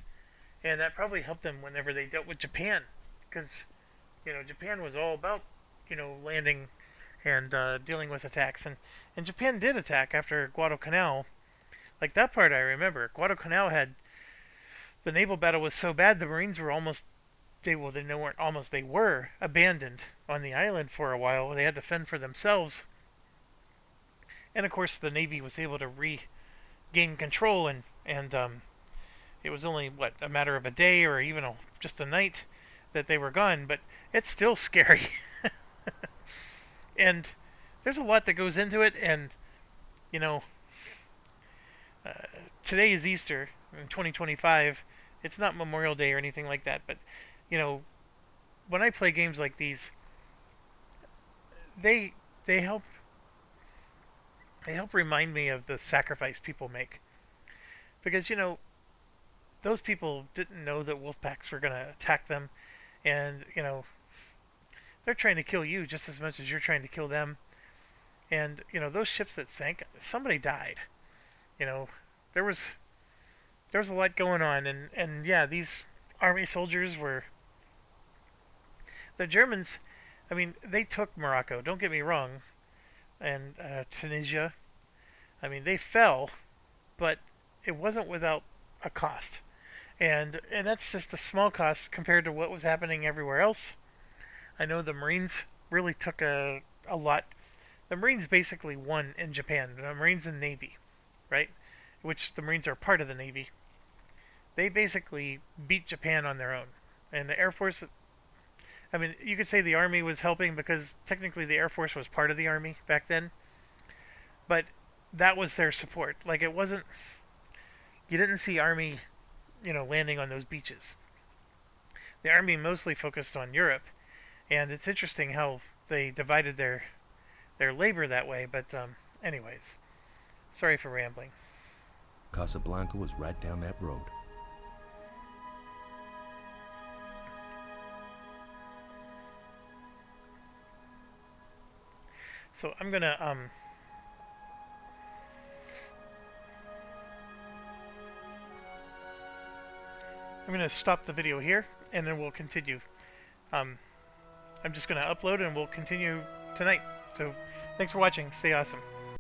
And that probably helped them whenever they dealt with Japan, because, Japan was all about, landing and dealing with attacks. And Japan did attack after Guadalcanal. Like, that part I remember. Guadalcanal had, the naval battle was so bad, the Marines were they were abandoned on the island for a while. They had to fend for themselves. And of course the Navy was able to regain control, and it was only, a matter of a day or even just a night that they were gone, but it's still scary. And there's a lot that goes into it, and, today is Easter in 2025. It's not Memorial Day or anything like that, but, when I play games like these, they help remind me of the sacrifice people make. Because, those people didn't know that wolf packs were going to attack them, and, they're trying to kill you just as much as you're trying to kill them. And, those ships that sank, somebody died. There was a lot going on, and yeah, these army soldiers were, the Germans, I mean, they took Morocco, don't get me wrong, and Tunisia. I mean, they fell, but it wasn't without a cost. And that's just a small cost compared to what was happening everywhere else. I know the Marines really took a lot. The Marines basically won in Japan. The Marines and Navy, right? Which the Marines are part of the Navy. They basically beat Japan on their own. And the Air Force, I mean, you could say the Army was helping because technically the Air Force was part of the Army back then. But that was their support. Like, it wasn't, you didn't see Army, landing on those beaches. The Army mostly focused on Europe. And it's interesting how they divided their labor that way. But anyways, sorry for rambling. Casablanca was right down that road. So I'm gonna stop the video here, and then we'll continue. I'm just gonna upload, and we'll continue tonight. So thanks for watching. Stay awesome.